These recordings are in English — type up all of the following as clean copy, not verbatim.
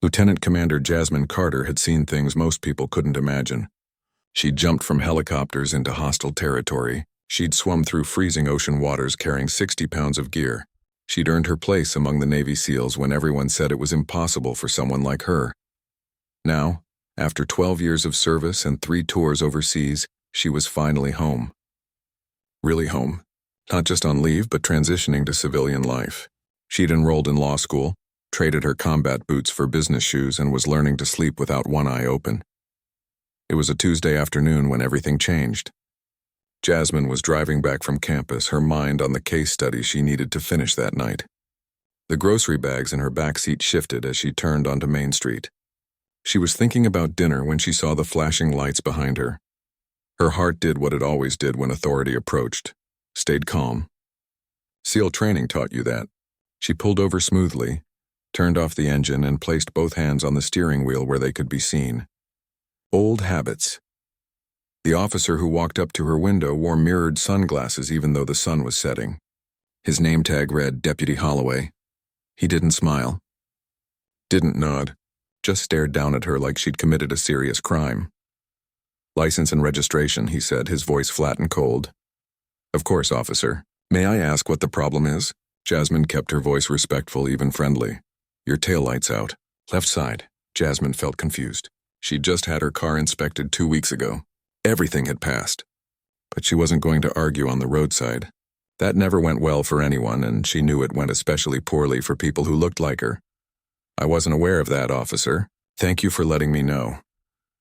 Lieutenant Commander Jasmine Carter had seen things most people couldn't imagine. She'd jumped from helicopters into hostile territory. She'd swum through freezing ocean waters carrying 60 pounds of gear. She'd earned her place among the Navy SEALs when everyone said it was impossible for someone like her. Now, after 12 years of service and 3 tours overseas, she was finally home. Really home. Not just on leave, but transitioning to civilian life. She'd enrolled in law school, traded her combat boots for business shoes, and was learning to sleep without one eye open. It was a Tuesday afternoon when everything changed. Jasmine was driving back from campus, her mind on the case study she needed to finish that night. The grocery bags in her back seat shifted as she turned onto Main Street. She was thinking about dinner when she saw the flashing lights behind her. Her heart did what it always did when authority approached, stayed calm. SEAL training taught you that. She pulled over smoothly, turned off the engine, and placed both hands on the steering wheel where they could be seen. Old habits. The officer who walked up to her window wore mirrored sunglasses even though the sun was setting. His name tag read Deputy Holloway. He didn't smile. Didn't nod. Just stared down at her like she'd committed a serious crime. License and registration, he said, his voice flat and cold. Of course, officer. May I ask what the problem is? Jasmine kept her voice respectful, even friendly. Your taillight's out. Left side. Jasmine felt confused. She'd just had her car inspected 2 weeks ago. Everything had passed. But she wasn't going to argue on the roadside. That never went well for anyone, and she knew it went especially poorly for people who looked like her. I wasn't aware of that, officer. Thank you for letting me know.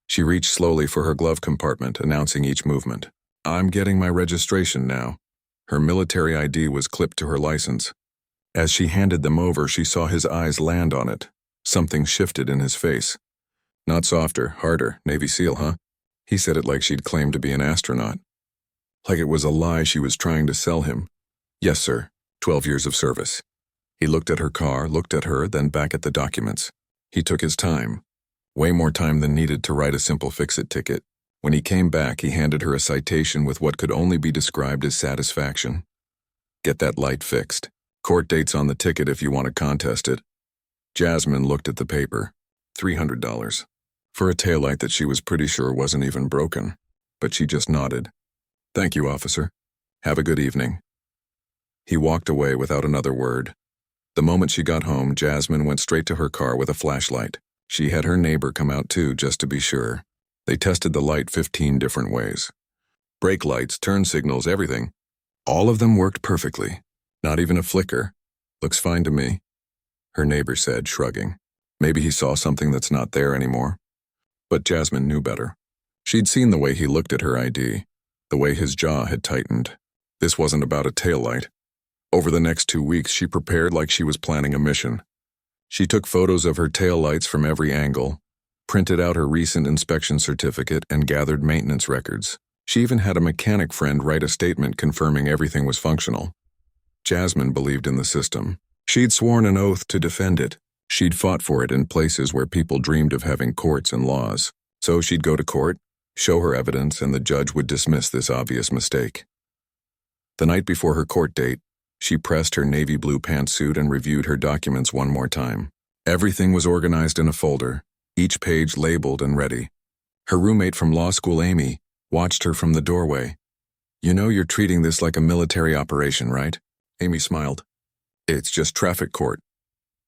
She reached slowly for her glove compartment, announcing each movement. I'm getting my registration now. Her military ID was clipped to her license. As she handed them over, she saw his eyes land on it. Something shifted in his face. Not softer, harder. Navy SEAL, huh? He said it like she'd claimed to be an astronaut. Like it was a lie she was trying to sell him. Yes, sir. 12 years of service. He looked at her car, looked at her, then back at the documents. He took his time. Way more time than needed to write a simple fix-it ticket. When he came back, he handed her a citation with what could only be described as satisfaction. Get that light fixed. Court date's on the ticket if you want to contest it. Jasmine looked at the paper. $300. For a taillight that she was pretty sure wasn't even broken. But she just nodded. Thank you, officer. Have a good evening. He walked away without another word. The moment she got home, Jasmine went straight to her car with a flashlight. She had her neighbor come out too, just to be sure. They tested the light 15 different ways. Brake lights, turn signals, everything. All of them worked perfectly. Not even a flicker. Looks fine to me. Her neighbor said, shrugging. Maybe he saw something that's not there anymore. But Jasmine knew better. She'd seen the way he looked at her ID, the way his jaw had tightened. This wasn't about a taillight. Over the next 2 weeks, she prepared like she was planning a mission. She took photos of her taillights from every angle, printed out her recent inspection certificate, and gathered maintenance records. She even had a mechanic friend write a statement confirming everything was functional. Jasmine believed in the system. She'd sworn an oath to defend it. She'd fought for it in places where people dreamed of having courts and laws. So she'd go to court, show her evidence, and the judge would dismiss this obvious mistake. The night before her court date, she pressed her navy blue pantsuit and reviewed her documents one more time. Everything was organized in a folder, each page labeled and ready. Her roommate from law school, Amy, watched her from the doorway. You know you're treating this like a military operation, right? Amy smiled. It's just traffic court.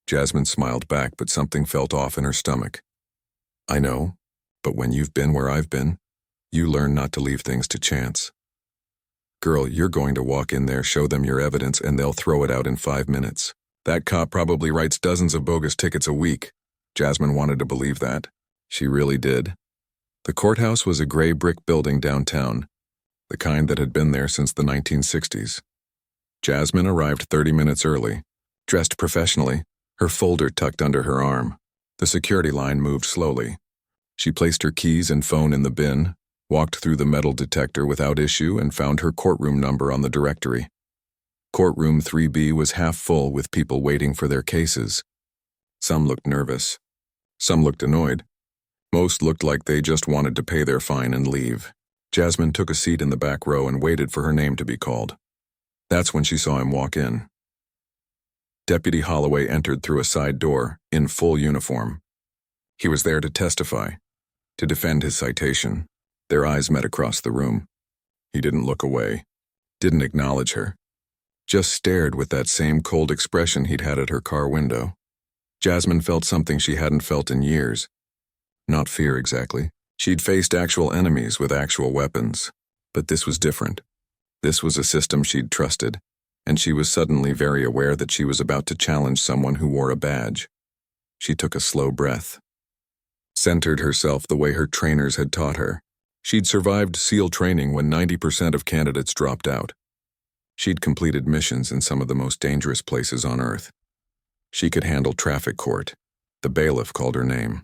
Jasmine smiled back, but something felt off in her stomach. I know, but when you've been where I've been, you learn not to leave things to chance. Girl, you're going to walk in there, show them your evidence, and they'll throw it out in 5 minutes. That cop probably writes dozens of bogus tickets a week. Jasmine wanted to believe that. She really did. The courthouse was a gray brick building downtown, the kind that had been there since the 1960s. Jasmine arrived 30 minutes early, dressed professionally, her folder tucked under her arm. The security line moved slowly. She placed her keys and phone in the bin, walked through the metal detector without issue, and found her courtroom number on the directory. Courtroom 3B was half full with people waiting for their cases. Some looked nervous. Some looked annoyed. Most looked like they just wanted to pay their fine and leave. Jasmine took a seat in the back row and waited for her name to be called. That's when she saw him walk in. Deputy Holloway entered through a side door, in full uniform. He was there to testify, to defend his citation. Their eyes met across the room. He didn't look away, didn't acknowledge her, just stared with that same cold expression he'd had at her car window. Jasmine felt something she hadn't felt in years. Not fear exactly. She'd faced actual enemies with actual weapons. But this was different. This was a system she'd trusted, and she was suddenly very aware that she was about to challenge someone who wore a badge. She took a slow breath, centered herself the way her trainers had taught her. She'd survived SEAL training when 90% of candidates dropped out. She'd completed missions in some of the most dangerous places on Earth. She could handle traffic court. The bailiff called her name.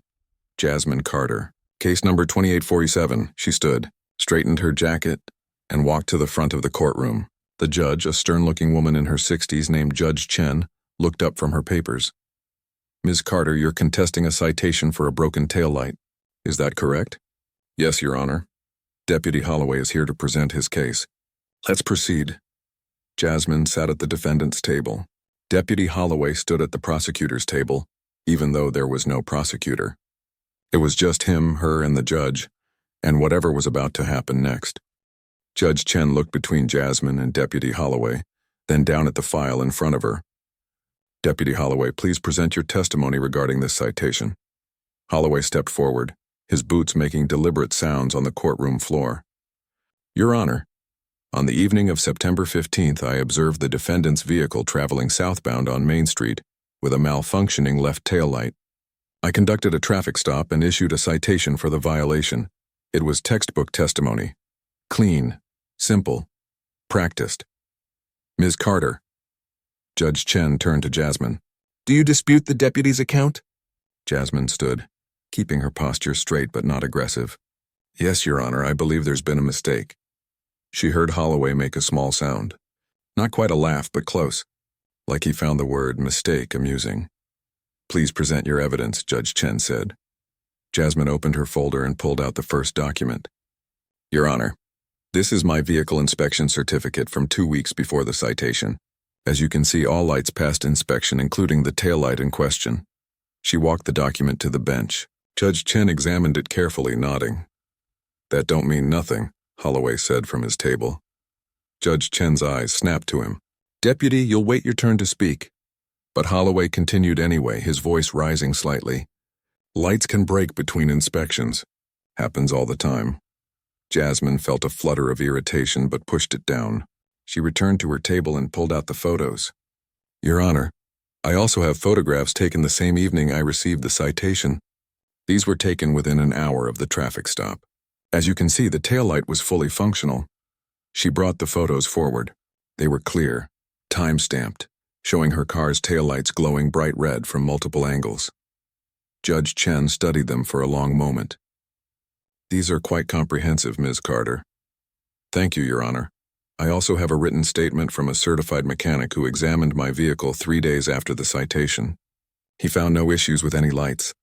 Jasmine Carter. Case number 2847, she stood, straightened her jacket, and walked to the front of the courtroom. The judge, a stern-looking woman in her 60s named Judge Chen, looked up from her papers. Ms. Carter, you're contesting a citation for a broken taillight. Is that correct? Yes, Your Honor. Deputy Holloway is here to present his case. Let's proceed. Jasmine sat at the defendant's table. Deputy Holloway stood at the prosecutor's table, even though there was no prosecutor. It was just him, her, and the judge, and whatever was about to happen next. Judge Chen looked between Jasmine and Deputy Holloway, then down at the file in front of her. Deputy Holloway, please present your testimony regarding this citation. Holloway stepped forward, his boots making deliberate sounds on the courtroom floor. Your Honor, on the evening of September 15th, I observed the defendant's vehicle traveling southbound on Main Street with a malfunctioning left taillight. I conducted a traffic stop and issued a citation for the violation. It was textbook testimony. Clean, simple, practiced. Ms. Carter. Judge Chen turned to Jasmine. Do you dispute the deputy's account? Jasmine stood, keeping her posture straight but not aggressive. Yes, Your Honor, I believe there's been a mistake. She heard Holloway make a small sound. Not quite a laugh, but close, like he found the word mistake amusing. Please present your evidence, Judge Chen said. Jasmine opened her folder and pulled out the first document. Your Honor, this is my vehicle inspection certificate from 2 weeks before the citation. As you can see, all lights passed inspection, including the taillight in question. She walked the document to the bench. Judge Chen examined it carefully, nodding. That don't mean nothing, Holloway said from his table. Judge Chen's eyes snapped to him. Deputy, you'll wait your turn to speak. But Holloway continued anyway, his voice rising slightly. Lights can break between inspections. Happens all the time. Jasmine felt a flutter of irritation but pushed it down. She returned to her table and pulled out the photos. Your Honor, I also have photographs taken the same evening I received the citation. These were taken within an hour of the traffic stop. As you can see, the taillight was fully functional. She brought the photos forward. They were clear, time-stamped, showing her car's taillights glowing bright red from multiple angles. Judge Chen studied them for a long moment. These are quite comprehensive, Ms. Carter. Thank you, Your Honor. I also have a written statement from a certified mechanic who examined my vehicle 3 days after the citation. He found no issues with any lights.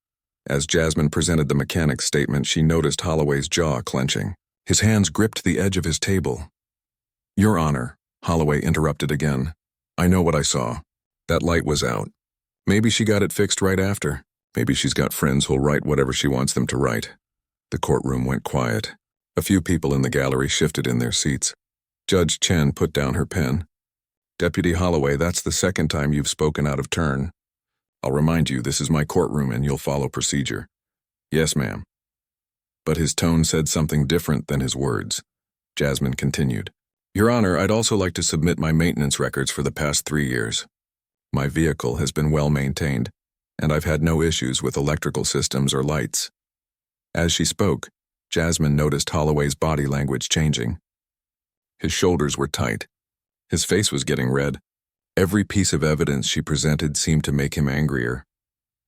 As Jasmine presented the mechanic's statement, she noticed Holloway's jaw clenching. His hands gripped the edge of his table. Your Honor, Holloway interrupted again. I know what I saw. That light was out. Maybe she got it fixed right after. Maybe she's got friends who'll write whatever she wants them to write. The courtroom went quiet. A few people in the gallery shifted in their seats. Judge Chen put down her pen. Deputy Holloway, that's the second time you've spoken out of turn. I'll remind you, this is my courtroom and you'll follow procedure. Yes, ma'am. But his tone said something different than his words. Jasmine continued. Your Honor, I'd also like to submit my maintenance records for the past 3 years. My vehicle has been well maintained, and I've had no issues with electrical systems or lights. As she spoke, Jasmine noticed Holloway's body language changing. His shoulders were tight. His face was getting red. Every piece of evidence she presented seemed to make him angrier.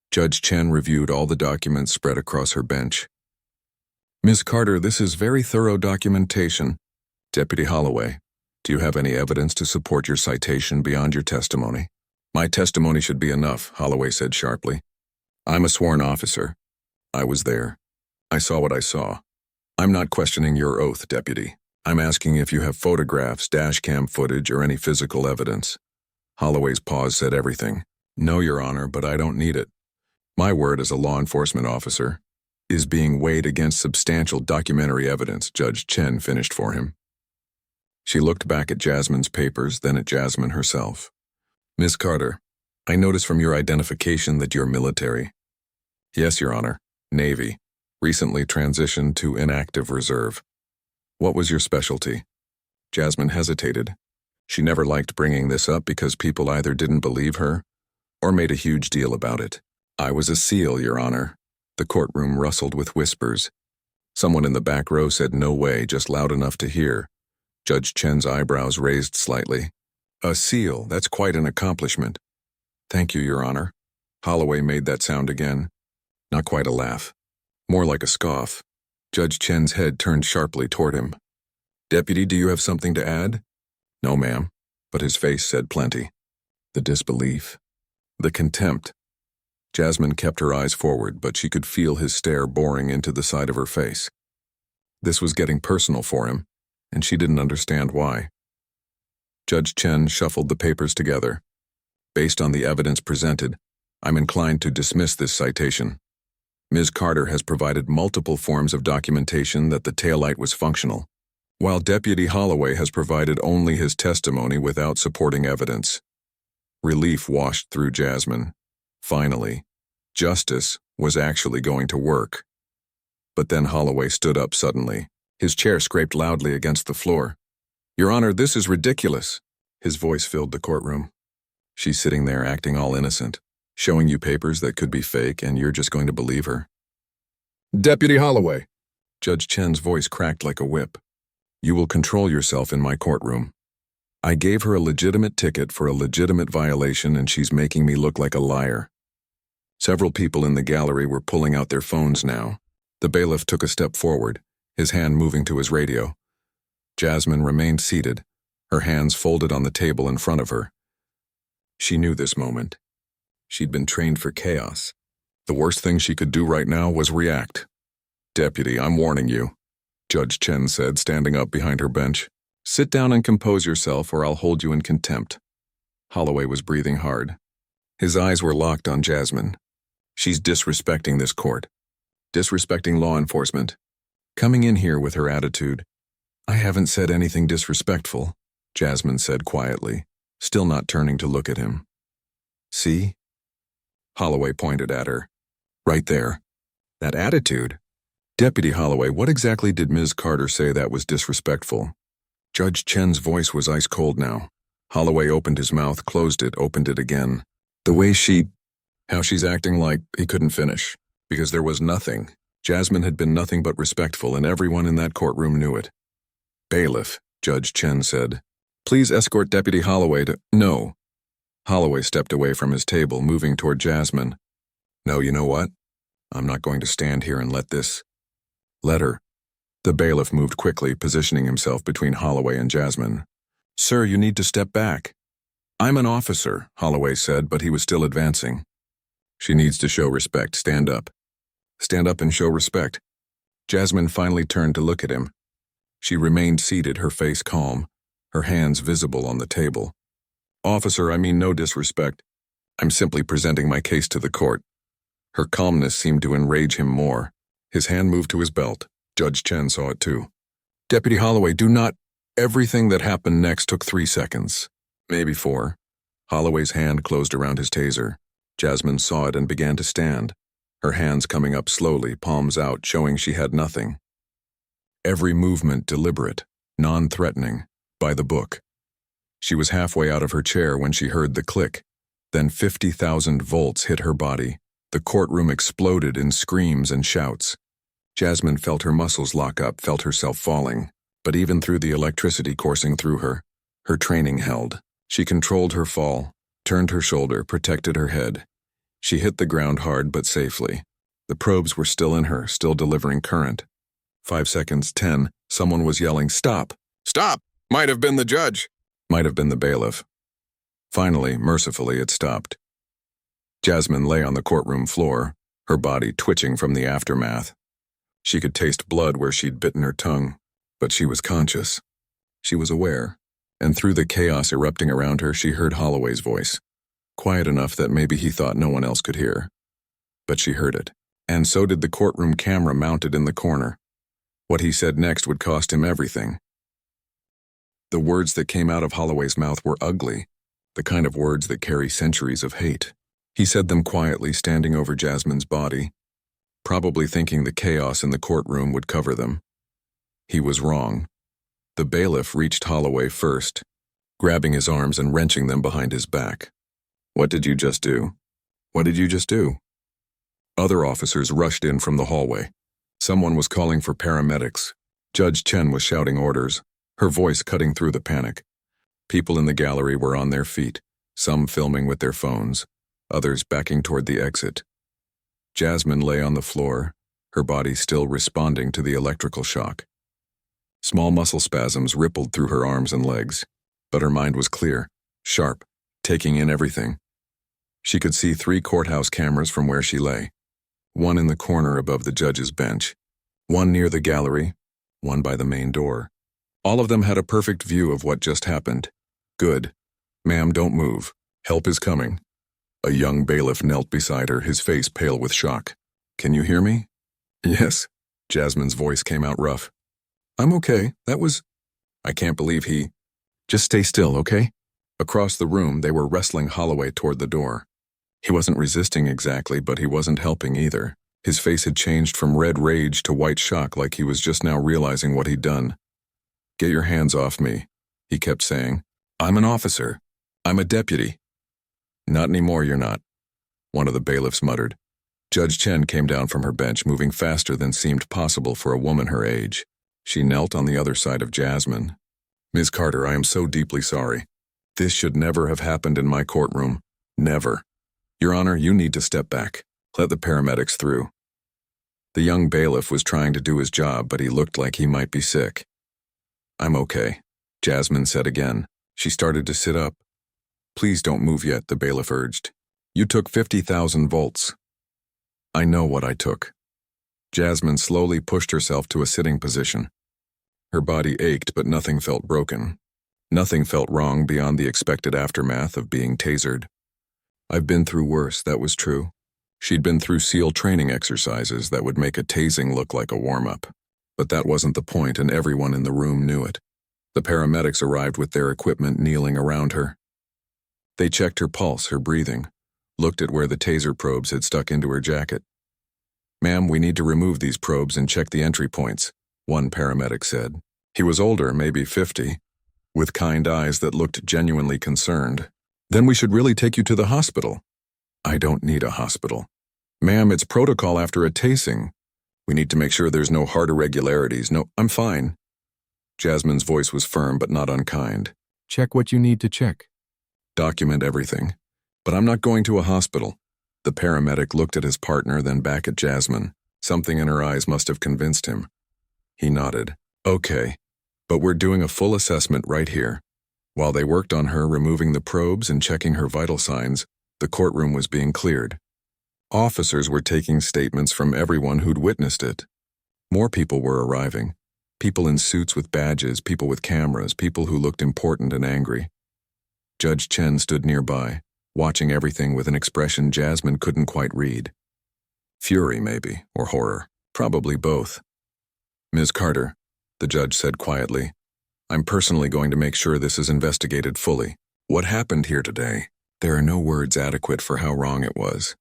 Judge Chen reviewed all the documents spread across her bench. Ms. Carter, this is very thorough documentation. Deputy Holloway, do you have any evidence to support your citation beyond your testimony? My testimony should be enough, Holloway said sharply. I'm a sworn officer. I was there. I saw what I saw. I'm not questioning your oath, Deputy. I'm asking if you have photographs, dashcam footage, or any physical evidence. Holloway's pause said everything. No, Your Honor, but I don't need it. My word as a law enforcement officer is being weighed against substantial documentary evidence, Judge Chen finished for him. She looked back at Jasmine's papers, then at Jasmine herself. Miss Carter, I notice from your identification that you're military. Yes, Your Honor. Navy. Recently transitioned to inactive reserve. What was your specialty? Jasmine hesitated. She never liked bringing this up because people either didn't believe her or made a huge deal about it. I was a SEAL, Your Honor. The courtroom rustled with whispers. Someone in the back row said no way, just loud enough to hear. Judge Chen's eyebrows raised slightly. A SEAL, that's quite an accomplishment. Thank you, Your Honor. Holloway made that sound again. Not quite a laugh. More like a scoff. Judge Chen's head turned sharply toward him. Deputy, do you have something to add? No, ma'am. But his face said plenty. The disbelief. The contempt. Jasmine kept her eyes forward, but she could feel his stare boring into the side of her face. This was getting personal for him, and she didn't understand why. Judge Chen shuffled the papers together. Based on the evidence presented, I'm inclined to dismiss this citation. Ms. Carter has provided multiple forms of documentation that the taillight was functional, while Deputy Holloway has provided only his testimony without supporting evidence. Relief washed through Jasmine. Finally, justice was actually going to work. But then Holloway stood up suddenly. His chair scraped loudly against the floor. Your Honor, this is ridiculous. His voice filled the courtroom. She's sitting there acting all innocent, showing you papers that could be fake, and you're just going to believe her. Deputy Holloway. Judge Chen's voice cracked like a whip. You will control yourself in my courtroom. I gave her a legitimate ticket for a legitimate violation, and she's making me look like a liar. Several people in the gallery were pulling out their phones now. The bailiff took a step forward, his hand moving to his radio. Jasmine remained seated, her hands folded on the table in front of her. She knew this moment. She'd been trained for chaos. The worst thing she could do right now was react. Deputy, I'm warning you, Judge Chen said, standing up behind her bench. Sit down and compose yourself, or I'll hold you in contempt. Holloway was breathing hard. His eyes were locked on Jasmine. She's disrespecting this court. Disrespecting law enforcement. Coming in here with her attitude. I haven't said anything disrespectful, Jasmine said quietly, still not turning to look at him. See? Holloway pointed at her. Right there. That attitude. Deputy Holloway, what exactly did Ms. Carter say that was disrespectful? Judge Chen's voice was ice cold now. Holloway opened his mouth, closed it, opened it again. The way how she's acting like he couldn't finish. Because there was nothing. Jasmine had been nothing but respectful, and everyone in that courtroom knew it. Bailiff, Judge Chen said. Please escort Deputy Holloway to— No. Holloway stepped away from his table, moving toward Jasmine. No, you know what? I'm not going to stand here and let this— Let her. The bailiff moved quickly, positioning himself between Holloway and Jasmine. Sir, you need to step back. I'm an officer, Holloway said, but he was still advancing. She needs to show respect. Stand up. Stand up and show respect. Jasmine finally turned to look at him. She remained seated, her face calm, her hands visible on the table. Officer, I mean no disrespect. I'm simply presenting my case to the court. Her calmness seemed to enrage him more. His hand moved to his belt. Judge Chen saw it too. Deputy Holloway, do not— Everything that happened next took 3 seconds. Maybe 4. Holloway's hand closed around his taser. Jasmine saw it and began to stand, her hands coming up slowly, palms out, showing she had nothing. Every movement deliberate, non-threatening, by the book. She was halfway out of her chair when she heard the click. Then 50,000 volts hit her body. The courtroom exploded in screams and shouts. Jasmine felt her muscles lock up, felt herself falling. But even through the electricity coursing through her, her training held. She controlled her fall, turned her shoulder, protected her head. She hit the ground hard but safely. The probes were still in her, still delivering current. 5 seconds, 10, someone was yelling, "Stop! Stop! Might have been the judge!" Might have been the bailiff. Finally, mercifully, it stopped. Jasmine lay on the courtroom floor, her body twitching from the aftermath. She could taste blood where she'd bitten her tongue, but she was conscious. She was aware, and through the chaos erupting around her, she heard Holloway's voice, quiet enough that maybe he thought no one else could hear. but she heard it. And so did the courtroom camera mounted in the corner. What he said next would cost him everything. The words that came out of Holloway's mouth were ugly, the kind of words that carry centuries of hate. He said them quietly, standing over Jasmine's body, probably thinking the chaos in the courtroom would cover them. He was wrong. The bailiff reached Holloway first, grabbing his arms and wrenching them behind his back. "What did you just do? What did you just do?" Other officers rushed in from the hallway. Someone was calling for paramedics. Judge Chen was shouting orders, her voice cutting through the panic. People in the gallery were on their feet, some filming with their phones, others backing toward the exit. Jasmine lay on the floor, her body still responding to the electrical shock. Small muscle spasms rippled through her arms and legs, but her mind was clear, sharp, taking in everything. She could see 3 courthouse cameras from where she lay. One in the corner above the judge's bench, one near the gallery, one by the main door. All of them had a perfect view of what just happened. "Good. Ma'am, don't move. Help is coming." A young bailiff knelt beside her, his face pale with shock. "Can you hear me?" "Yes." Jasmine's voice came out rough. "I'm okay. That was... I can't believe he... Just stay still, okay?" Across the room, they were wrestling Holloway toward the door. He wasn't resisting exactly, but he wasn't helping either. His face had changed from red rage to white shock, like he was just now realizing what he'd done. "Get your hands off me," he kept saying. "I'm an officer. I'm a deputy." "Not anymore, you're not," one of the bailiffs muttered. Judge Chen came down from her bench, moving faster than seemed possible for a woman her age. She knelt on the other side of Jasmine. "Ms. Carter, I am so deeply sorry. This should never have happened in my courtroom. Never. Your Honor, you need to step back. Let the paramedics through." The young bailiff was trying to do his job, but he looked like he might be sick. "I'm okay," Jasmine said again. She started to sit up. "Please don't move yet," the bailiff urged. "You took 50,000 volts." "I know what I took." Jasmine slowly pushed herself to a sitting position. Her body ached, but nothing felt broken. Nothing felt wrong beyond the expected aftermath of being tasered. "I've been through worse, that was true." She'd been through SEAL training exercises that would make a tasing look like a warm-up. But that wasn't the point, and everyone in the room knew it. The paramedics arrived with their equipment, kneeling around her. They checked her pulse, her breathing, looked at where the taser probes had stuck into her jacket. "Ma'am, we need to remove these probes and check the entry points," one paramedic said. He was older, maybe 50, with kind eyes that looked genuinely concerned. "Then we should really take you to the hospital." "I don't need a hospital." "Ma'am, it's protocol after a tasing. We need to make sure there's no heart irregularities. No, I'm fine." Jasmine's voice was firm but not unkind. "Check what you need to check. Document everything. But I'm not going to a hospital." The paramedic looked at his partner, then back at Jasmine. Something in her eyes must have convinced him. He nodded. "Okay, but we're doing a full assessment right here." While they worked on her, removing the probes and checking her vital signs, the courtroom was being cleared. Officers were taking statements from everyone who'd witnessed it. More people were arriving. People in suits with badges, people with cameras, people who looked important and angry. Judge Chen stood nearby, watching everything with an expression Jasmine couldn't quite read. Fury, maybe, or horror. Probably both. "Ms. Carter," the judge said quietly, "I'm personally going to make sure this is investigated fully. What happened here today? There are no words adequate for how wrong it was."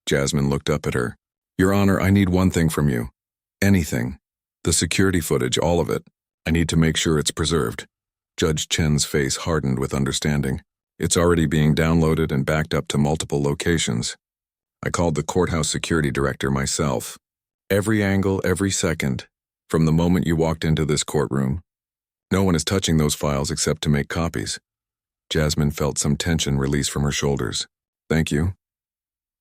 Jasmine looked up at her. "Your Honor, I need one thing from you. Anything. The security footage, all of it. I need to make sure it's preserved." Judge Chen's face hardened with understanding. "It's already being downloaded and backed up to multiple locations. I called the courthouse security director myself. Every angle, every second, from the moment you walked into this courtroom. No one is touching those files except to make copies." Jasmine felt some tension release from her shoulders. "Thank you."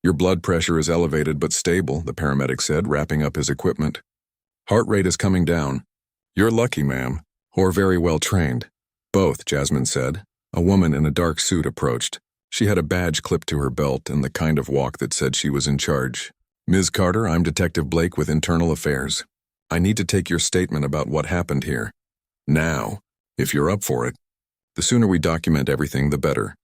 "Your blood pressure is elevated but stable," the paramedic said, wrapping up his equipment. "Heart rate is coming down. You're lucky, ma'am, or very well trained." "Both," Jasmine said. A woman in a dark suit approached. She had a badge clipped to her belt and the kind of walk that said she was in charge. "Ms. Carter, I'm Detective Blake with Internal Affairs. I need to take your statement about what happened here. Now, if you're up for it. The sooner we document everything, the better."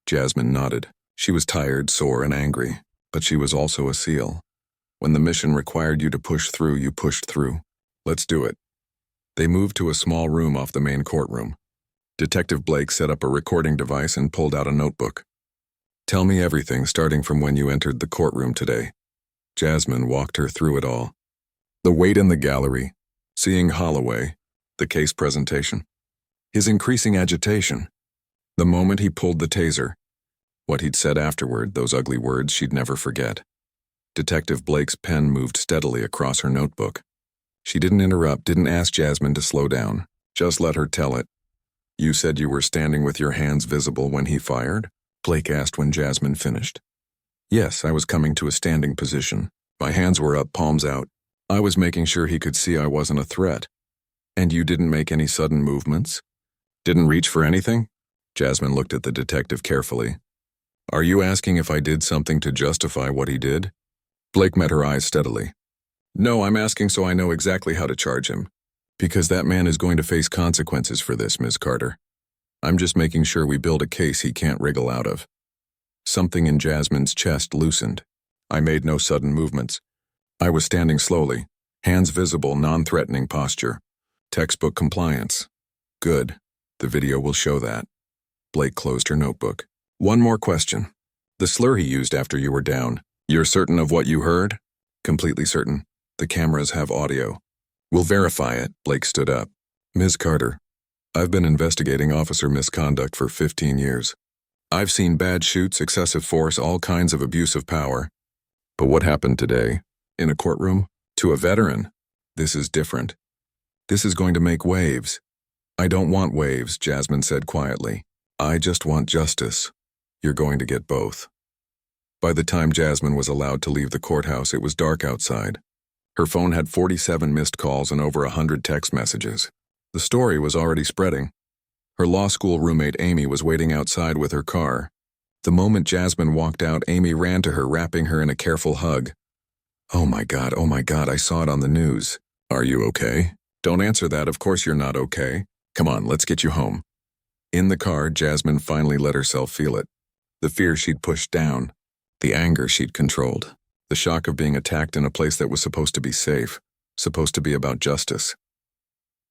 Jasmine nodded. She was tired, sore, and angry. But she was also a SEAL. When the mission required you to push through, you pushed through. Let's do it. They moved to a small room off the main courtroom. Detective Blake set up a recording device and pulled out a notebook. Tell me everything starting from when you entered the courtroom today. Jasmine walked her through it all. The wait in the gallery, seeing Holloway, the case presentation, his increasing agitation, the moment he pulled the taser, what he'd said afterward, those ugly words she'd never forget. Detective Blake's pen moved steadily across her notebook. She didn't interrupt, didn't ask Jasmine to slow down, just let her tell it. You said you were standing with your hands visible when he fired? Blake asked when Jasmine finished. Yes, I was coming to a standing position. My hands were up, palms out. I was making sure he could see I wasn't a threat. And you didn't make any sudden movements? Didn't reach for anything? Jasmine looked at the detective carefully. Are you asking if I did something to justify what he did? Blake met her eyes steadily. No, I'm asking so I know exactly how to charge him. Because that man is going to face consequences for this, Ms. Carter. I'm just making sure we build a case he can't wriggle out of. Something in Jasmine's chest loosened. I made no sudden movements. I was standing slowly, hands visible, non-threatening posture. Textbook compliance. Good. The video will show that. Blake closed her notebook. One more question. The slur he used after you were down. You're certain of what you heard? Completely certain. The cameras have audio. We'll verify it. Blake stood up. Ms. Carter, I've been investigating officer misconduct for 15 years. I've seen bad shoots, excessive force, all kinds of abuse of power. But what happened today? In a courtroom? To a veteran? This is different. This is going to make waves. I don't want waves, Jasmine said quietly. I just want justice. You're going to get both. By the time Jasmine was allowed to leave the courthouse, it was dark outside. Her phone had 47 missed calls and over 100 text messages. The story was already spreading. Her law school roommate Amy was waiting outside with her car. The moment Jasmine walked out, Amy ran to her, wrapping her in a careful hug. Oh my God, I saw it on the news. Are you okay? Don't answer that, of course you're not okay. Come on, let's get you home. In the car, Jasmine finally let herself feel it. The fear she'd pushed down, the anger she'd controlled, the shock of being attacked in a place that was supposed to be safe, supposed to be about justice.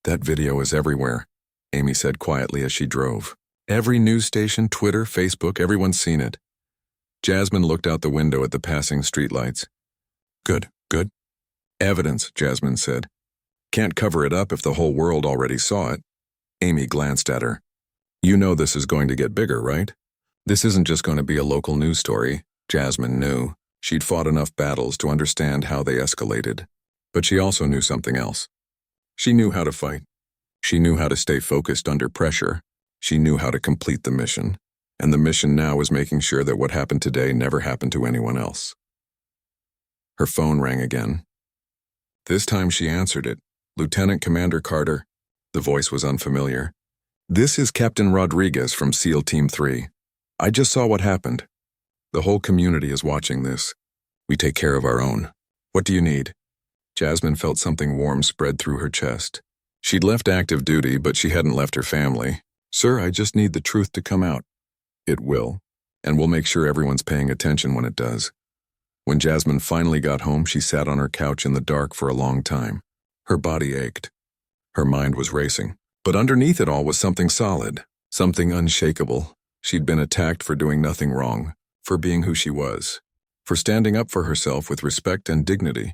That video is everywhere, Amy said quietly as she drove. Every news station, Twitter, Facebook, everyone's seen it. Jasmine looked out the window at the passing streetlights. Good. Evidence, Jasmine said. Can't cover it up if the whole world already saw it. Amy glanced at her. You know this is going to get bigger, right? This isn't just going to be a local news story. Jasmine knew. She'd fought enough battles to understand how they escalated. But she also knew something else. She knew how to fight. She knew how to stay focused under pressure. She knew how to complete the mission. And the mission now was making sure that what happened today never happened to anyone else. Her phone rang again. This time she answered it. Lieutenant Commander Carter. The voice was unfamiliar. This is Captain Rodriguez from SEAL Team 3. I just saw what happened. The whole community is watching this. We take care of our own. What do you need? Jasmine felt something warm spread through her chest. She'd left active duty, but she hadn't left her family. Sir, I just need the truth to come out. It will, and we'll make sure everyone's paying attention when it does. When Jasmine finally got home, she sat on her couch in the dark for a long time. Her body ached. Her mind was racing. But underneath it all was something solid, something unshakable. She'd been attacked for doing nothing wrong, for being who she was, for standing up for herself with respect and dignity.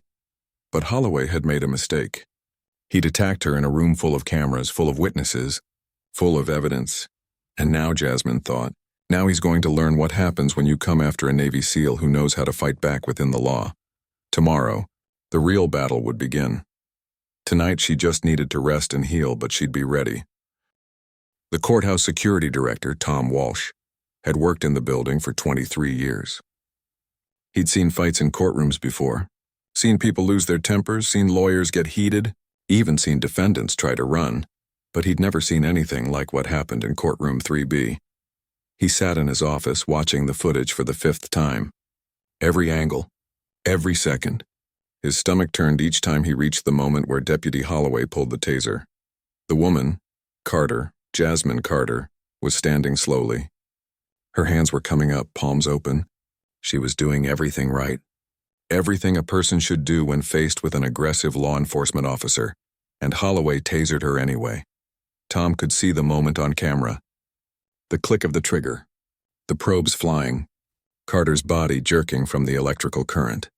But Holloway had made a mistake. He'd attacked her in a room full of cameras, full of witnesses, full of evidence. And now, Jasmine thought, now he's going to learn what happens when you come after a Navy SEAL who knows how to fight back within the law. Tomorrow, the real battle would begin. Tonight she just needed to rest and heal, but she'd be ready. The courthouse security director, Tom Walsh, had worked in the building for 23 years. He'd seen fights in courtrooms before, seen people lose their tempers, seen lawyers get heated, even seen defendants try to run, but he'd never seen anything like what happened in courtroom 3B. He sat in his office watching the footage for the 5th time. Every angle, every second. His stomach turned each time he reached the moment where Deputy Holloway pulled the taser. The woman, Carter, Jasmine Carter, was standing slowly. Her hands were coming up, palms open, She was doing everything right. Everything a person should do when faced with an aggressive law enforcement officer, and Holloway tasered her anyway. Tom could see the moment on camera. The click of the trigger, the probes flying, Carter's body jerking from the electrical current.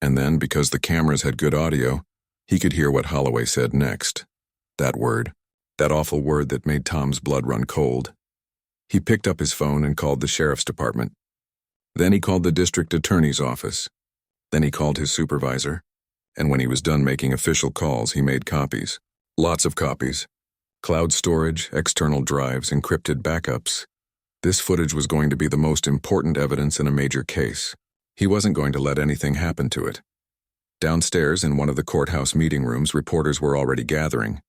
And then, because the cameras had good audio, he could hear what Holloway said next. That word, that awful word that made Tom's blood run cold. He picked up his phone and called the sheriff's department. Then he called the district attorney's office. Then he called his supervisor. And when he was done making official calls, he made copies. Lots of copies. Cloud storage, external drives, encrypted backups. This footage was going to be the most important evidence in a major case. He wasn't going to let anything happen to it. Downstairs in one of the courthouse meeting rooms, reporters were already gathering.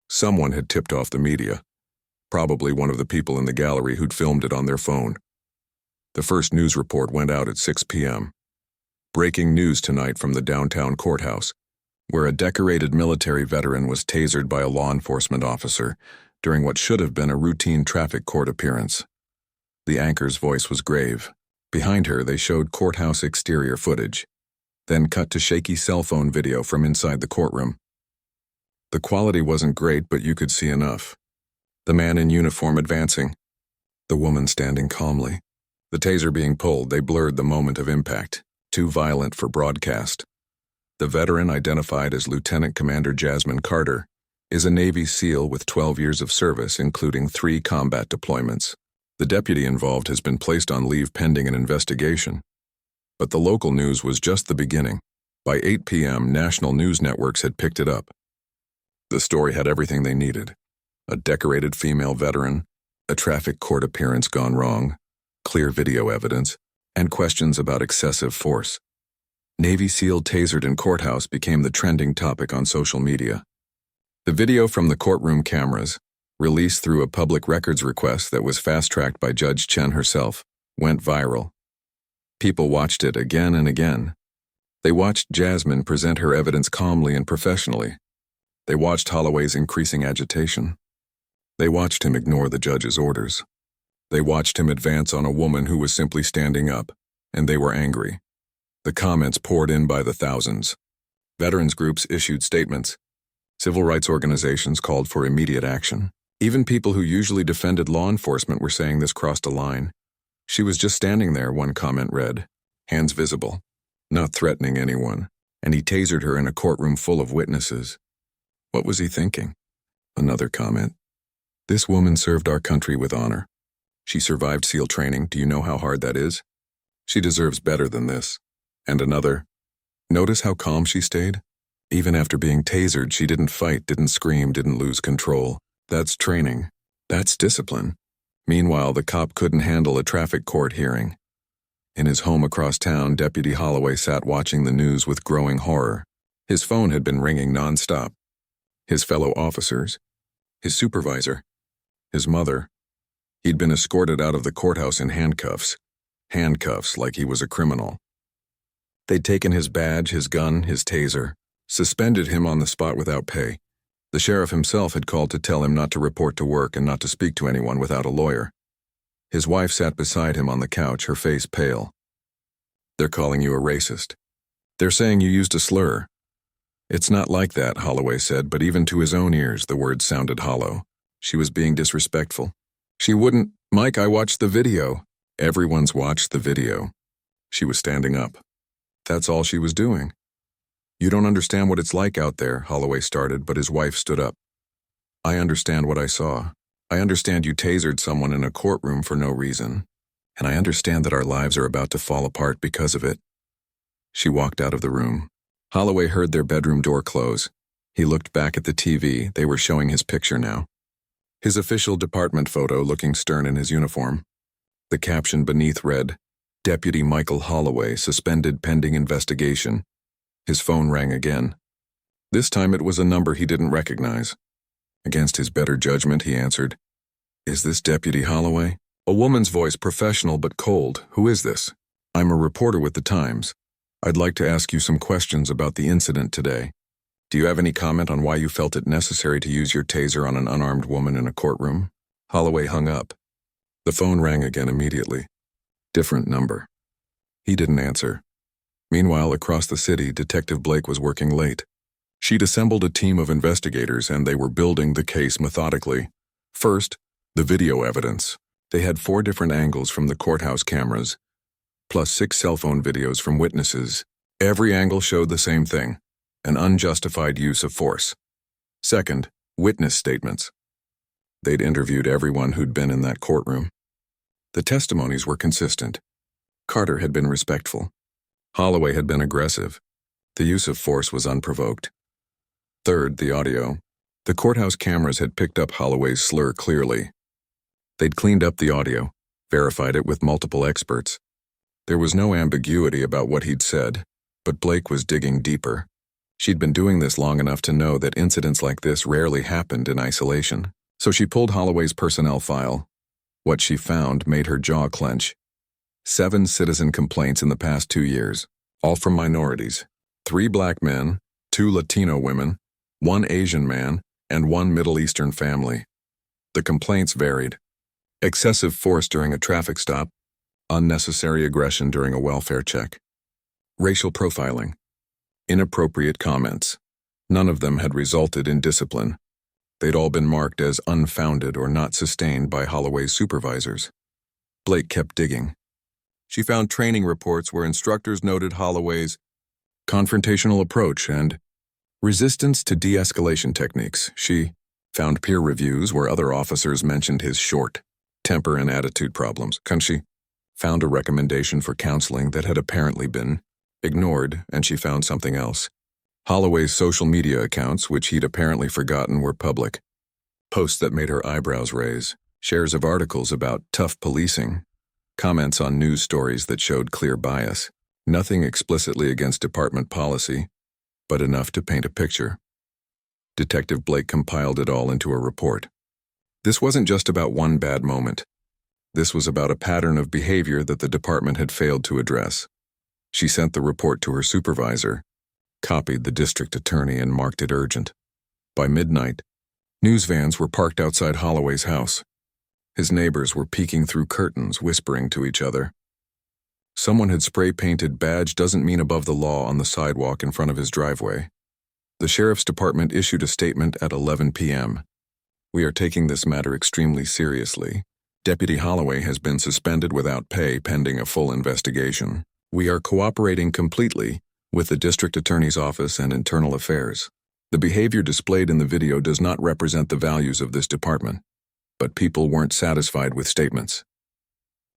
Someone had tipped off the media. Probably one of the people in the gallery who'd filmed it on their phone. The first news report went out at 6 p.m. Breaking news tonight from the downtown courthouse, where a decorated military veteran was tasered by a law enforcement officer during what should have been a routine traffic court appearance. The anchor's voice was grave. Behind her, they showed courthouse exterior footage, then cut to shaky cell phone video from inside the courtroom. The quality wasn't great, but you could see enough. The man in uniform advancing, the woman standing calmly. The taser being pulled, they blurred the moment of impact, too violent for broadcast. The veteran, identified as Lieutenant Commander Jasmine Carter, is a Navy SEAL with 12 years of service, including 3 combat deployments. The deputy involved has been placed on leave pending an investigation. But the local news was just the beginning. By 8 p.m., national news networks had picked it up. The story had everything they needed. A decorated female veteran, a traffic court appearance gone wrong, clear video evidence, and questions about excessive force. Navy SEAL tasered in courthouse became the trending topic on social media. The video from the courtroom cameras, released through a public records request that was fast-tracked by Judge Chen herself, went viral. People watched it again and again. They watched Jasmine present her evidence calmly and professionally. They watched Holloway's increasing agitation. They watched him ignore the judge's orders. They watched him advance on a woman who was simply standing up, and they were angry. The comments poured in by the thousands. Veterans groups issued statements. Civil rights organizations called for immediate action. Even people who usually defended law enforcement were saying this crossed a line. She was just standing there, one comment read, hands visible, not threatening anyone, and he tasered her in a courtroom full of witnesses. What was he thinking? Another comment. This woman served our country with honor. She survived SEAL training. Do you know how hard that is? She deserves better than this. And another. Notice how calm she stayed? Even after being tasered, she didn't fight, didn't scream, didn't lose control. That's training. That's discipline. Meanwhile, the cop couldn't handle a traffic court hearing. In his home across town, Deputy Holloway sat watching the news with growing horror. His phone had been ringing nonstop. His fellow officers, his supervisor, his mother. He'd been escorted out of the courthouse in handcuffs. Handcuffs like he was a criminal. They'd taken his badge, his gun, his taser, suspended him on the spot without pay. The sheriff himself had called to tell him not to report to work and not to speak to anyone without a lawyer. His wife sat beside him on the couch, her face pale. They're calling you a racist. They're saying you used a slur. It's not like that, Holloway said, but even to his own ears, the words sounded hollow. She was being disrespectful. She wouldn't. Mike, I watched the video. Everyone's watched the video. She was standing up. That's all she was doing. You don't understand what it's like out there, Holloway started, but his wife stood up. I understand what I saw. I understand you tasered someone in a courtroom for no reason. And I understand that our lives are about to fall apart because of it. She walked out of the room. Holloway heard their bedroom door close. He looked back at the TV. They were showing his picture now. His official department photo, looking stern in his uniform. The caption beneath read, Deputy Michael Holloway, suspended pending investigation. His phone rang again. This time it was a number he didn't recognize. Against his better judgment, he answered, Is this Deputy Holloway? A woman's voice, professional but cold. Who is this? I'm a reporter with the Times. I'd like to ask you some questions about the incident today. Do you have any comment on why you felt it necessary to use your taser on an unarmed woman in a courtroom? Holloway hung up. The phone rang again immediately. Different number. He didn't answer. Meanwhile, across the city, Detective Blake was working late. She'd assembled a team of investigators and they were building the case methodically. First, the video evidence. They had 4 different angles from the courthouse cameras, plus 6 cell phone videos from witnesses. Every angle showed the same thing: an unjustified use of force. Second, witness statements. They'd interviewed everyone who'd been in that courtroom. The testimonies were consistent. Carter had been respectful. Holloway had been aggressive. The use of force was unprovoked. Third, the audio. The courthouse cameras had picked up Holloway's slur clearly. They'd cleaned up the audio, verified it with multiple experts. There was no ambiguity about what he'd said, but Blake was digging deeper. She'd been doing this long enough to know that incidents like this rarely happened in isolation. So she pulled Holloway's personnel file. What she found made her jaw clench. 7 citizen complaints in the past 2 years, all from minorities. 3 black men, 2 Latino women, 1 Asian man, and 1 Middle Eastern family. The complaints varied: excessive force during a traffic stop, unnecessary aggression during a welfare check, racial profiling, inappropriate comments. None of them had resulted in discipline. They'd all been marked as unfounded or not sustained by Holloway's supervisors. Blake kept digging. She found training reports where instructors noted Holloway's confrontational approach and resistance to de-escalation techniques. She found peer reviews where other officers mentioned his short temper and attitude problems. She found a recommendation for counseling that had apparently been ignored, and she found something else. Holloway's social media accounts, which he'd apparently forgotten, were public. Posts that made her eyebrows raise, shares of articles about tough policing, comments on news stories that showed clear bias. Nothing explicitly against department policy, but enough to paint a picture. Detective Blake compiled it all into a report. This wasn't just about one bad moment. This was about a pattern of behavior that the department had failed to address. She sent the report to her supervisor, copied the district attorney, and marked it urgent. By midnight, news vans were parked outside Holloway's house. His neighbors were peeking through curtains, whispering to each other. Someone had spray-painted "Badge doesn't mean above the law" on the sidewalk in front of his driveway. The sheriff's department issued a statement at 11 p.m. "We are taking this matter extremely seriously. Deputy Holloway has been suspended without pay pending a full investigation. We are cooperating completely with the district attorney's office and internal affairs. The behavior displayed in the video does not represent the values of this department." But people weren't satisfied with statements.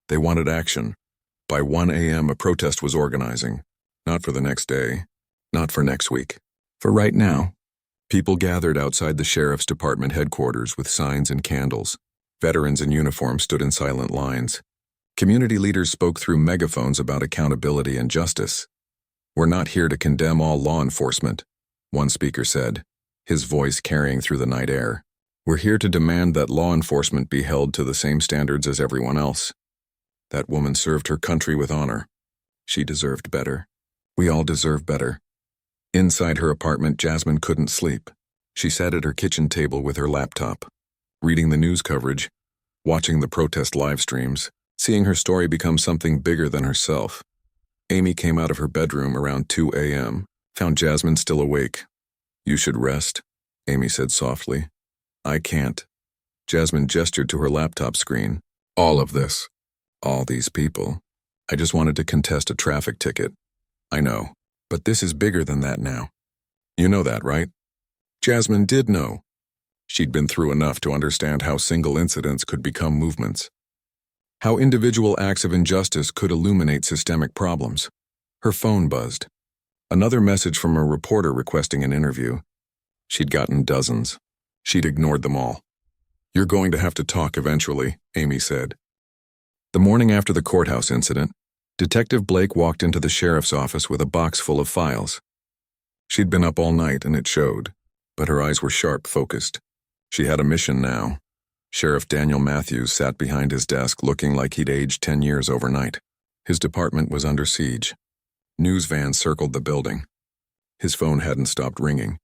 They wanted action. By 1 a.m., a protest was organizing. Not for the next day, not for next week. For right now. People gathered outside the sheriff's department headquarters with signs and candles. Veterans in uniform stood in silent lines. Community leaders spoke through megaphones about accountability and justice. "We're not here to condemn all law enforcement," one speaker said, his voice carrying through the night air. "We're here to demand that law enforcement be held to the same standards as everyone else. That woman served her country with honor. She deserved better. We all deserve better." Inside her apartment, Jasmine couldn't sleep. She sat at her kitchen table with her laptop, reading the news coverage, watching the protest live streams, seeing her story become something bigger than herself. Amy came out of her bedroom around 2 a.m., found Jasmine still awake. "You should rest," Amy said softly. "I can't." Jasmine gestured to her laptop screen. "All of this. All these people. I just wanted to contest a traffic ticket. I know, but this is bigger than that now. You know that, right?" Jasmine did know. She'd been through enough to understand how single incidents could become movements. How individual acts of injustice could illuminate systemic problems. Her phone buzzed. Another message from a reporter requesting an interview. She'd gotten dozens. She'd ignored them all. "You're going to have to talk eventually," Amy said. The morning after the courthouse incident, Detective Blake walked into the sheriff's office with a box full of files. She'd been up all night and it showed, but her eyes were sharp, focused. She had a mission now. Sheriff Daniel Matthews sat behind his desk looking like he'd aged 10 years overnight. His department was under siege. News vans circled the building. His phone hadn't stopped ringing.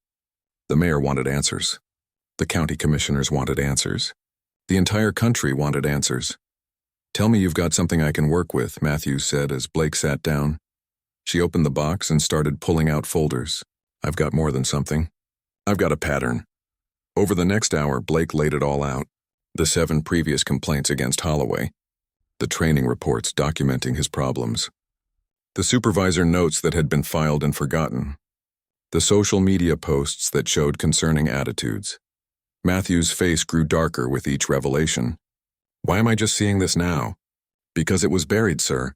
The mayor wanted answers. The county commissioners wanted answers. The entire country wanted answers. Tell me you've got something I can work with, Matthews said as Blake sat down. She opened the box and started pulling out folders. I've got more than something. I've got a pattern. Over the next hour, Blake laid it all out. The 7 previous complaints against Holloway. The training reports documenting his problems. The supervisor notes that had been filed and forgotten. The social media posts that showed concerning attitudes. Matthew's face grew darker with each revelation. Why am I just seeing this now? Because it was buried, sir.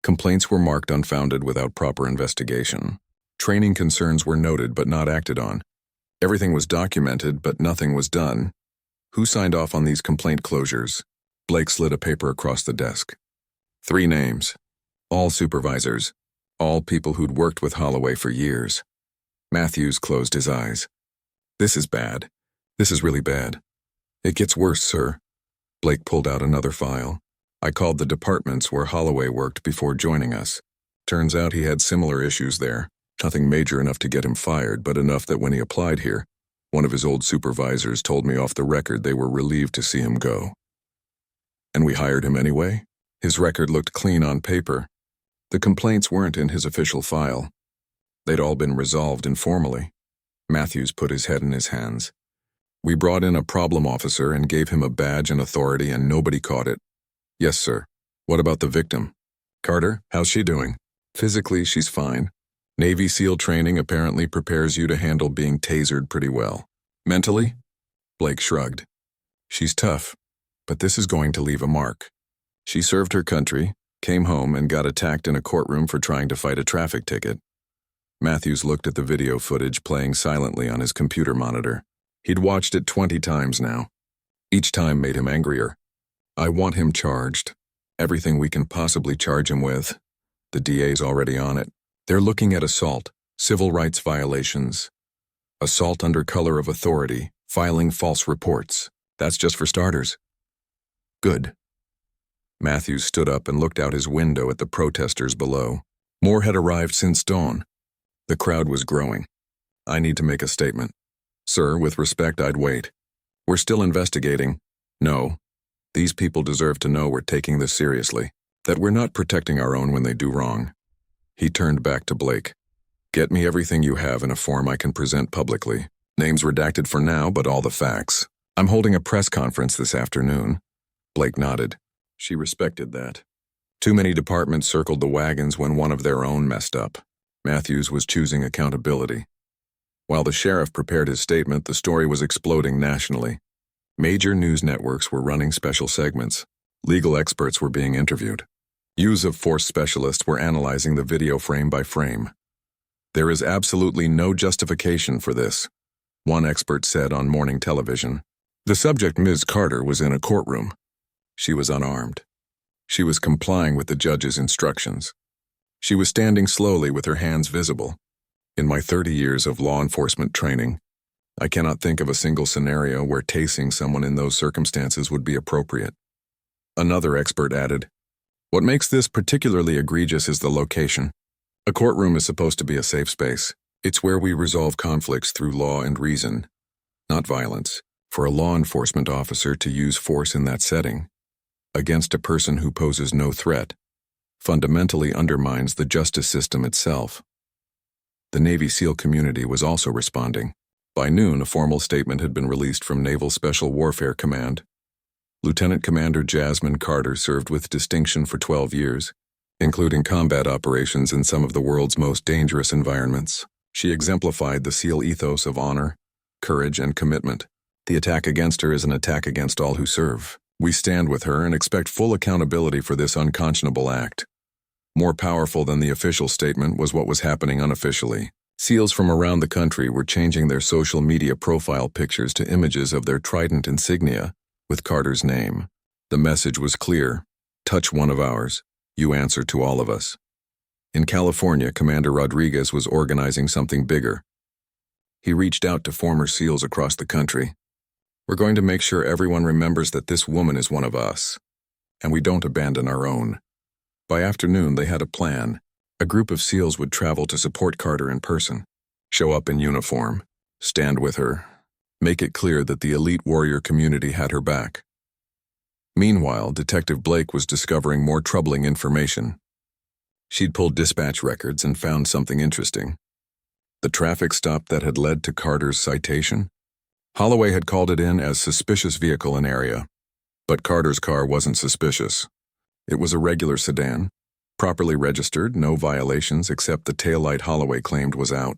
Complaints were marked unfounded without proper investigation. Training concerns were noted but not acted on. Everything was documented but nothing was done. Who signed off on these complaint closures? Blake slid a paper across the desk. 3 names. All supervisors. All people who'd worked with Holloway for years. Matthews closed his eyes. This is bad. This is really bad. It gets worse, sir. Blake pulled out another file. I called the departments where Holloway worked before joining us. Turns out he had similar issues there. Nothing major enough to get him fired, but enough that when he applied here, one of his old supervisors told me off the record they were relieved to see him go. And we hired him anyway? His record looked clean on paper. The complaints weren't in his official file. They'd all been resolved informally. Matthews put his head in his hands. We brought in a problem officer and gave him a badge and authority and nobody caught it. Yes, sir. What about the victim? Carter, how's she doing? Physically, she's fine. Navy SEAL training apparently prepares you to handle being tasered pretty well. Mentally? Blake shrugged. She's tough, but this is going to leave a mark. She served her country, came home, and got attacked in a courtroom for trying to fight a traffic ticket. Matthews looked at the video footage playing silently on his computer monitor. He'd watched it 20 times now. Each time made him angrier. I want him charged. Everything we can possibly charge him with. The DA's already on it. They're looking at assault, civil rights violations, assault under color of authority, filing false reports. That's just for starters. Good. Matthews stood up and looked out his window at the protesters below. More had arrived since dawn. The crowd was growing. I need to make a statement. Sir, with respect, I'd wait. We're still investigating. No. These people deserve to know we're taking this seriously, that we're not protecting our own when they do wrong. He turned back to Blake. Get me everything you have in a form I can present publicly. Names redacted for now, but all the facts. I'm holding a press conference this afternoon. Blake nodded. She respected that. Too many departments circled the wagons when one of their own messed up. Matthews was choosing accountability. While the sheriff prepared his statement, the story was exploding nationally. Major news networks were running special segments. Legal experts were being interviewed. Use of force specialists were analyzing the video frame by frame. There is absolutely no justification for this, one expert said on morning television. The subject, Ms. Carter, was in a courtroom. She was unarmed. She was complying with the judge's instructions. She was standing slowly with her hands visible. In my 30 years of law enforcement training, I cannot think of a single scenario where tasing someone in those circumstances would be appropriate. Another expert added, what makes this particularly egregious is the location. A courtroom is supposed to be a safe space. It's where we resolve conflicts through law and reason, not violence. For a law enforcement officer to use force in that setting, against a person who poses no threat, fundamentally undermines the justice system itself. The Navy SEAL community was also responding. By noon, a formal statement had been released from Naval Special Warfare Command. Lieutenant Commander Jasmine Carter served with distinction for 12 years, including combat operations in some of the world's most dangerous environments. She exemplified the SEAL ethos of honor, courage, and commitment. The attack against her is an attack against all who serve. We stand with her and expect full accountability for this unconscionable act. More powerful than the official statement was what was happening unofficially. SEALs from around the country were changing their social media profile pictures to images of their trident insignia with Carter's name. The message was clear. Touch one of ours. You answer to all of us. In California, Commander Rodriguez was organizing something bigger. He reached out to former SEALs across the country. We're going to make sure everyone remembers that this woman is one of us, and we don't abandon our own. By afternoon, they had a plan. A group of SEALs would travel to support Carter in person, show up in uniform, stand with her, make it clear that the elite warrior community had her back. Meanwhile, Detective Blake was discovering more troubling information. She'd pulled dispatch records and found something interesting. The traffic stop that had led to Carter's citation? Holloway had called it in as suspicious vehicle in area. But Carter's car wasn't suspicious. It was a regular sedan, properly registered, no violations except the taillight Holloway claimed was out.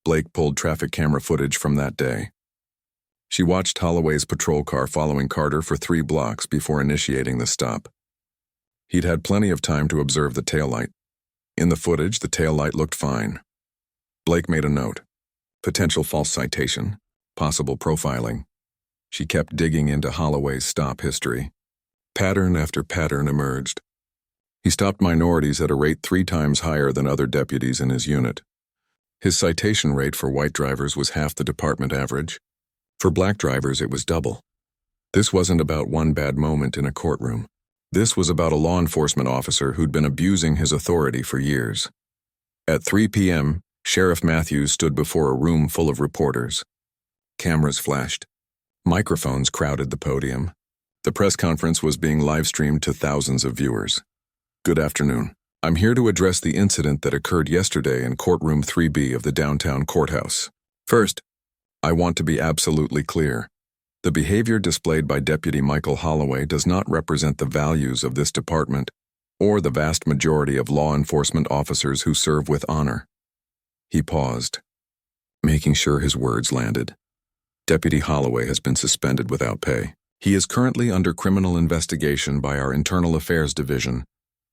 Blake pulled traffic camera footage from that day. She watched Holloway's patrol car following Carter for 3 blocks before initiating the stop. He'd had plenty of time to observe the taillight. In the footage, the taillight looked fine. Blake made a note. Potential false citation. Possible profiling. She kept digging into Holloway's stop history. Pattern after pattern emerged. He stopped minorities at a rate 3 times higher than other deputies in his unit. His citation rate for white drivers was half the department average. For black drivers, it was double. This wasn't about one bad moment in a courtroom. This was about a law enforcement officer who'd been abusing his authority for years. At 3 p.m., Sheriff Matthews stood before a room full of reporters. Cameras flashed. Microphones crowded the podium. The press conference was being live-streamed to thousands of viewers. Good afternoon. I'm here to address the incident that occurred yesterday in courtroom 3B of the downtown courthouse. First, I want to be absolutely clear. The behavior displayed by Deputy Michael Holloway does not represent the values of this department or the vast majority of law enforcement officers who serve with honor. He paused, making sure his words landed. Deputy Holloway has been suspended without pay. He is currently under criminal investigation by our Internal Affairs Division,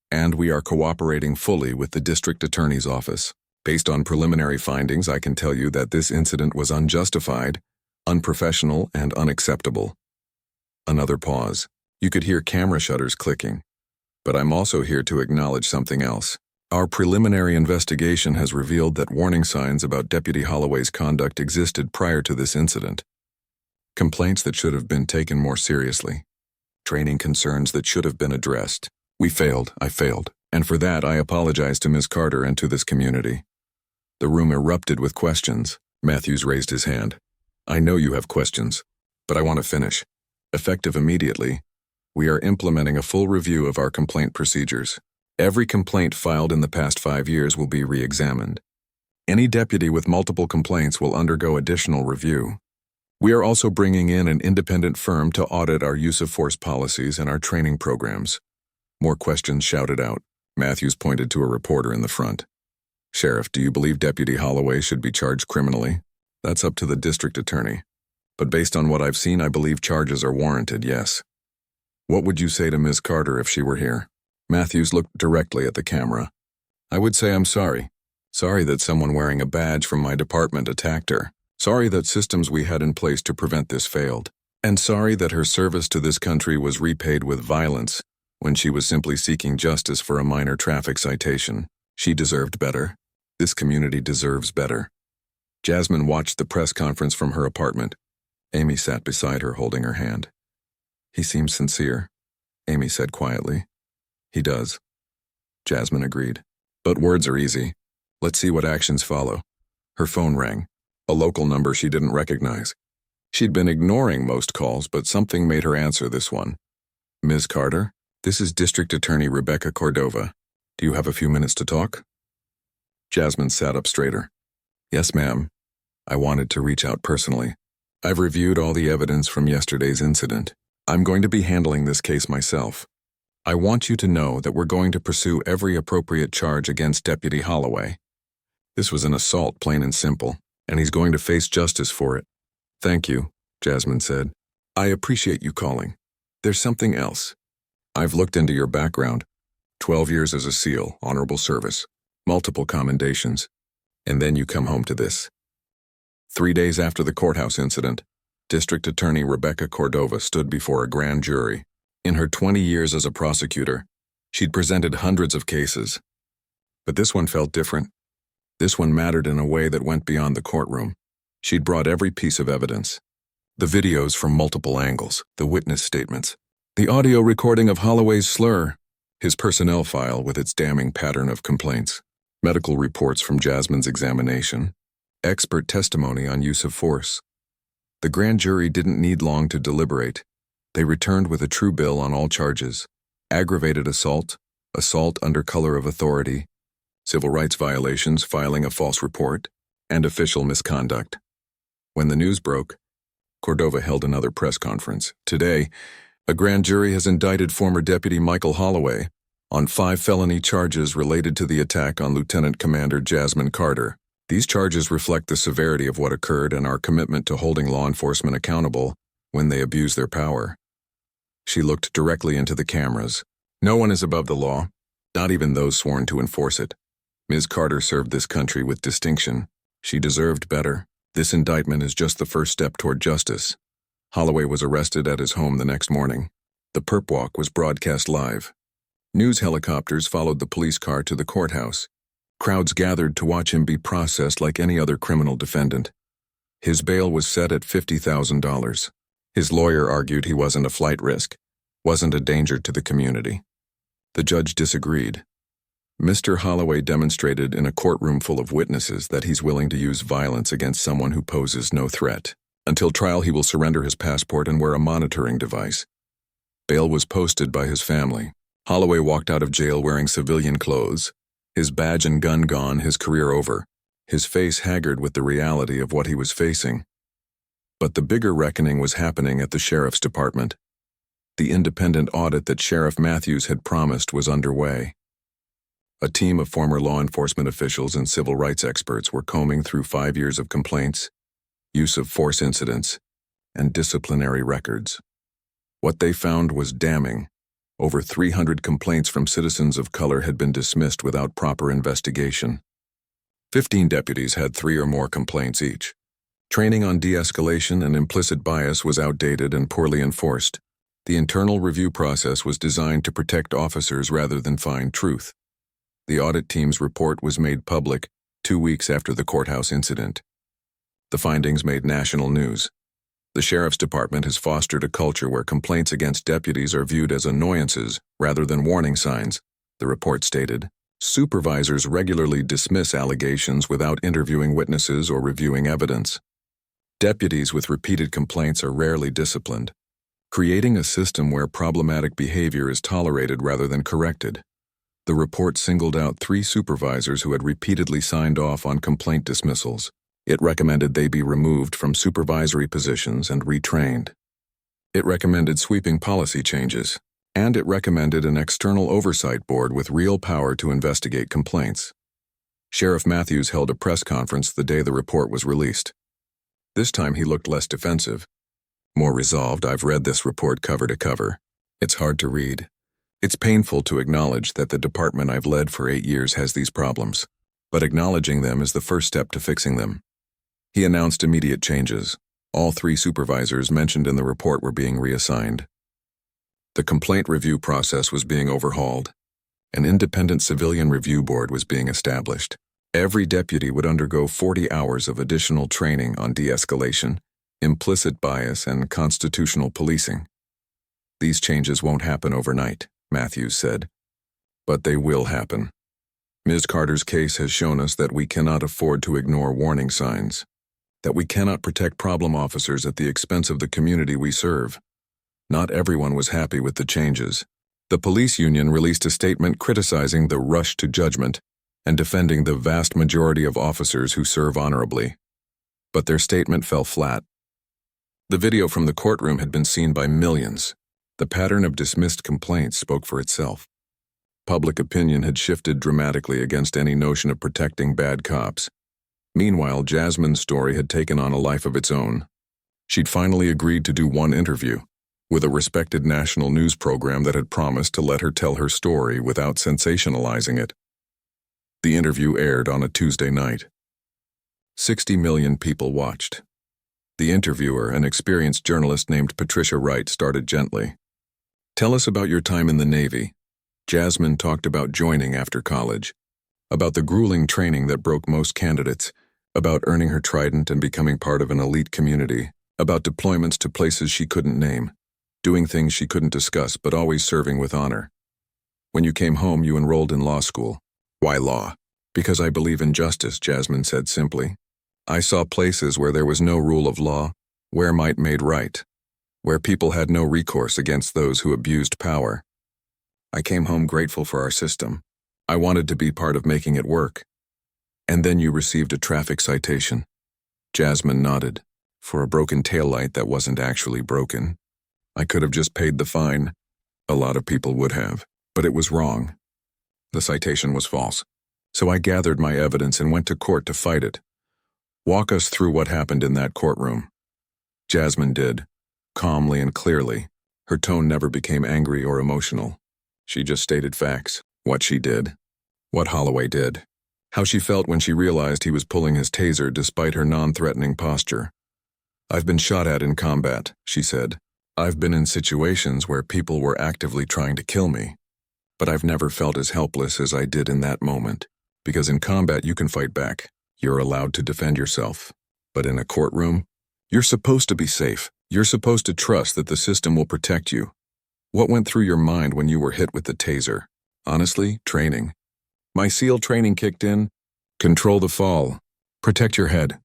and we are cooperating fully with the District Attorney's Office. Based on preliminary findings, I can tell you that this incident was unjustified, unprofessional, and unacceptable. Another pause. You could hear camera shutters clicking. But I'm also here to acknowledge something else. Our preliminary investigation has revealed that warning signs about Deputy Holloway's conduct existed prior to this incident. Complaints that should have been taken more seriously. Training concerns that should have been addressed. I failed, and for that I apologize to Ms. Carter and to this community. The room erupted with questions. Matthews raised his hand. I know you have questions, but I want to finish. Effective immediately, we are implementing a full review of our complaint procedures. Every complaint filed in the past 5 years will be re-examined. Any deputy with multiple complaints will undergo additional review. We are also bringing in an independent firm to audit our use of force policies and our training programs. More questions shouted out. Matthews pointed to a reporter in the front. Sheriff, do you believe Deputy Holloway should be charged criminally? That's up to the district attorney. But based on what I've seen, I believe charges are warranted, yes. What would you say to Ms. Carter if she were here? Matthews looked directly at the camera. I would say I'm sorry. Sorry that someone wearing a badge from my department attacked her. Sorry that systems we had in place to prevent this failed. And sorry that her service to this country was repaid with violence when she was simply seeking justice for a minor traffic citation. She deserved better. This community deserves better. Jasmine watched the press conference from her apartment. Amy sat beside her holding her hand. He seems sincere, Amy said quietly. He does. Jasmine agreed. But words are easy. Let's see what actions follow. Her phone rang. A local number she didn't recognize. She'd been ignoring most calls, but something made her answer this one. Ms. Carter, this is District Attorney Rebecca Cordova. Do you have a few minutes to talk? Jasmine sat up straighter. Yes, ma'am. I wanted to reach out personally. I've reviewed all the evidence from yesterday's incident. I'm going to be handling this case myself. I want you to know that we're going to pursue every appropriate charge against Deputy Holloway. This was an assault, plain and simple, and he's going to face justice for it. Thank you, Jasmine said. I appreciate you calling. There's something else. I've looked into your background. 12 years as a SEAL, honorable service, multiple commendations, and then you come home to this. 3 days after the courthouse incident, District Attorney Rebecca Cordova stood before a grand jury. In her 20 years as a prosecutor, she'd presented hundreds of cases. But this one felt different. This one mattered in a way that went beyond the courtroom. She'd brought every piece of evidence. The videos from multiple angles, the witness statements, the audio recording of Holloway's slur, his personnel file with its damning pattern of complaints, medical reports from Jasmine's examination, expert testimony on use of force. The grand jury didn't need long to deliberate. They returned with a true bill on all charges: aggravated assault, assault under color of authority, civil rights violations, filing a false report, and official misconduct. When the news broke, Cordova held another press conference. Today, a grand jury has indicted former Deputy Michael Holloway on 5 felony charges related to the attack on Lieutenant Commander Jasmine Carter. These charges reflect the severity of what occurred and our commitment to holding law enforcement accountable when they abuse their power. She looked directly into the cameras. No one is above the law, not even those sworn to enforce it. Ms. Carter served this country with distinction. She deserved better. This indictment is just the first step toward justice. Holloway was arrested at his home the next morning. The perp walk was broadcast live. News helicopters followed the police car to the courthouse. Crowds gathered to watch him be processed like any other criminal defendant. His bail was set at $50,000. His lawyer argued he wasn't a flight risk, wasn't a danger to the community. The judge disagreed. Mr. Holloway demonstrated in a courtroom full of witnesses that he's willing to use violence against someone who poses no threat. Until trial, he will surrender his passport and wear a monitoring device. Bail was posted by his family. Holloway walked out of jail wearing civilian clothes, his badge and gun gone, his career over, his face haggard with the reality of what he was facing. But the bigger reckoning was happening at the sheriff's department. The independent audit that Sheriff Matthews had promised was underway. A team of former law enforcement officials and civil rights experts were combing through 5 years of complaints, use of force incidents, and disciplinary records. What they found was damning. Over 300 complaints from citizens of color had been dismissed without proper investigation. 15 deputies had 3 or more complaints each. Training on de-escalation and implicit bias was outdated and poorly enforced. The internal review process was designed to protect officers rather than find truth. The audit team's report was made public 2 weeks after the courthouse incident. The findings made national news. The sheriff's department has fostered a culture where complaints against deputies are viewed as annoyances rather than warning signs, the report stated. Supervisors regularly dismiss allegations without interviewing witnesses or reviewing evidence. Deputies with repeated complaints are rarely disciplined, creating a system where problematic behavior is tolerated rather than corrected. The report singled out 3 supervisors who had repeatedly signed off on complaint dismissals. It recommended they be removed from supervisory positions and retrained. It recommended sweeping policy changes, and it recommended an external oversight board with real power to investigate complaints. Sheriff Matthews held a press conference the day the report was released. This time he looked less defensive, more resolved. I've read this report cover to cover. It's hard to read. It's painful to acknowledge that the department I've led for 8 years has these problems, but acknowledging them is the first step to fixing them. He announced immediate changes. All 3 supervisors mentioned in the report were being reassigned. The complaint review process was being overhauled. An independent civilian review board was being established. Every deputy would undergo 40 hours of additional training on de-escalation, implicit bias, and constitutional policing. These changes won't happen overnight, Matthews said, but they will happen. Ms. Carter's case has shown us that we cannot afford to ignore warning signs, that we cannot protect problem officers at the expense of the community we serve. Not everyone was happy with the changes. The police union released a statement criticizing the rush to judgment and defending the vast majority of officers who serve honorably. But their statement fell flat. The video from the courtroom had been seen by millions. The pattern of dismissed complaints spoke for itself. Public opinion had shifted dramatically against any notion of protecting bad cops. Meanwhile, Jasmine's story had taken on a life of its own. She'd finally agreed to do one interview with a respected national news program that had promised to let her tell her story without sensationalizing it. The interview aired on a Tuesday night. 60 million people watched. The interviewer, an experienced journalist named Patricia Wright, started gently. "Tell us about your time in the Navy." Jasmine talked about joining after college, about the grueling training that broke most candidates, about earning her trident and becoming part of an elite community, about deployments to places she couldn't name, doing things she couldn't discuss but always serving with honor. "When you came home, you enrolled in law school." "Why law?" "Because I believe in justice," Jasmine said simply. "I saw places where there was no rule of law, where might made right. where people had no recourse against those who abused power. I came home grateful for our system. I wanted to be part of making it work. And then you received a traffic citation. Jasmine nodded. For a broken taillight that wasn't actually broken. I could have just paid the fine. A lot of people would have, but it was wrong. The citation was false. So I gathered my evidence and went to court to fight it. Walk us through what happened in that courtroom. Jasmine did, calmly and clearly. Her tone never became angry or emotional. She just stated facts, what she did, what Holloway did, how she felt when she realized he was pulling his taser despite her non-threatening posture. I've been shot at in combat, she said. I've been in situations where people were actively trying to kill me. But I've never felt as helpless as I did in that moment. Because in combat you can fight back. You're allowed to defend yourself. But in a courtroom, you're supposed to be safe. You're supposed to trust that the system will protect you. What went through your mind when you were hit with the taser? Honestly, training. My SEAL training kicked in. Control the fall. Protect your head.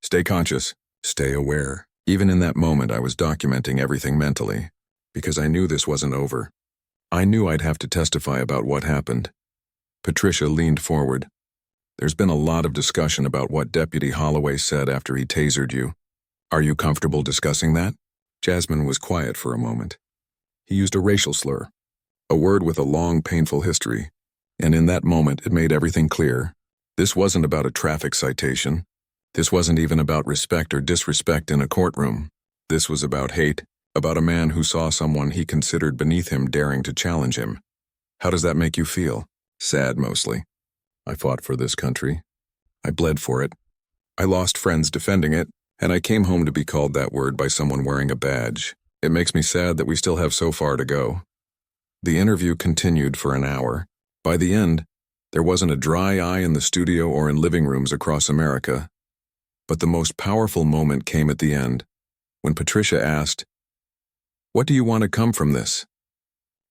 Stay conscious. Stay aware. Even in that moment, I was documenting everything mentally, because I knew this wasn't over. I knew I'd have to testify about what happened. Patricia leaned forward. There's been a lot of discussion about what Deputy Holloway said after he tasered you. Are you comfortable discussing that? Jasmine was quiet for a moment. He used a racial slur, a word with a long, painful history, and in that moment it made everything clear. This wasn't about a traffic citation. This wasn't even about respect or disrespect in a courtroom. This was about hate, about a man who saw someone he considered beneath him daring to challenge him. How does that make you feel? Sad, mostly. I fought for this country. I bled for it. I lost friends defending it, and I came home to be called that word by someone wearing a badge. It makes me sad that we still have so far to go. The interview continued for an hour. By the end, there wasn't a dry eye in the studio or in living rooms across America. But the most powerful moment came at the end, when Patricia asked, "What do you want to come from this?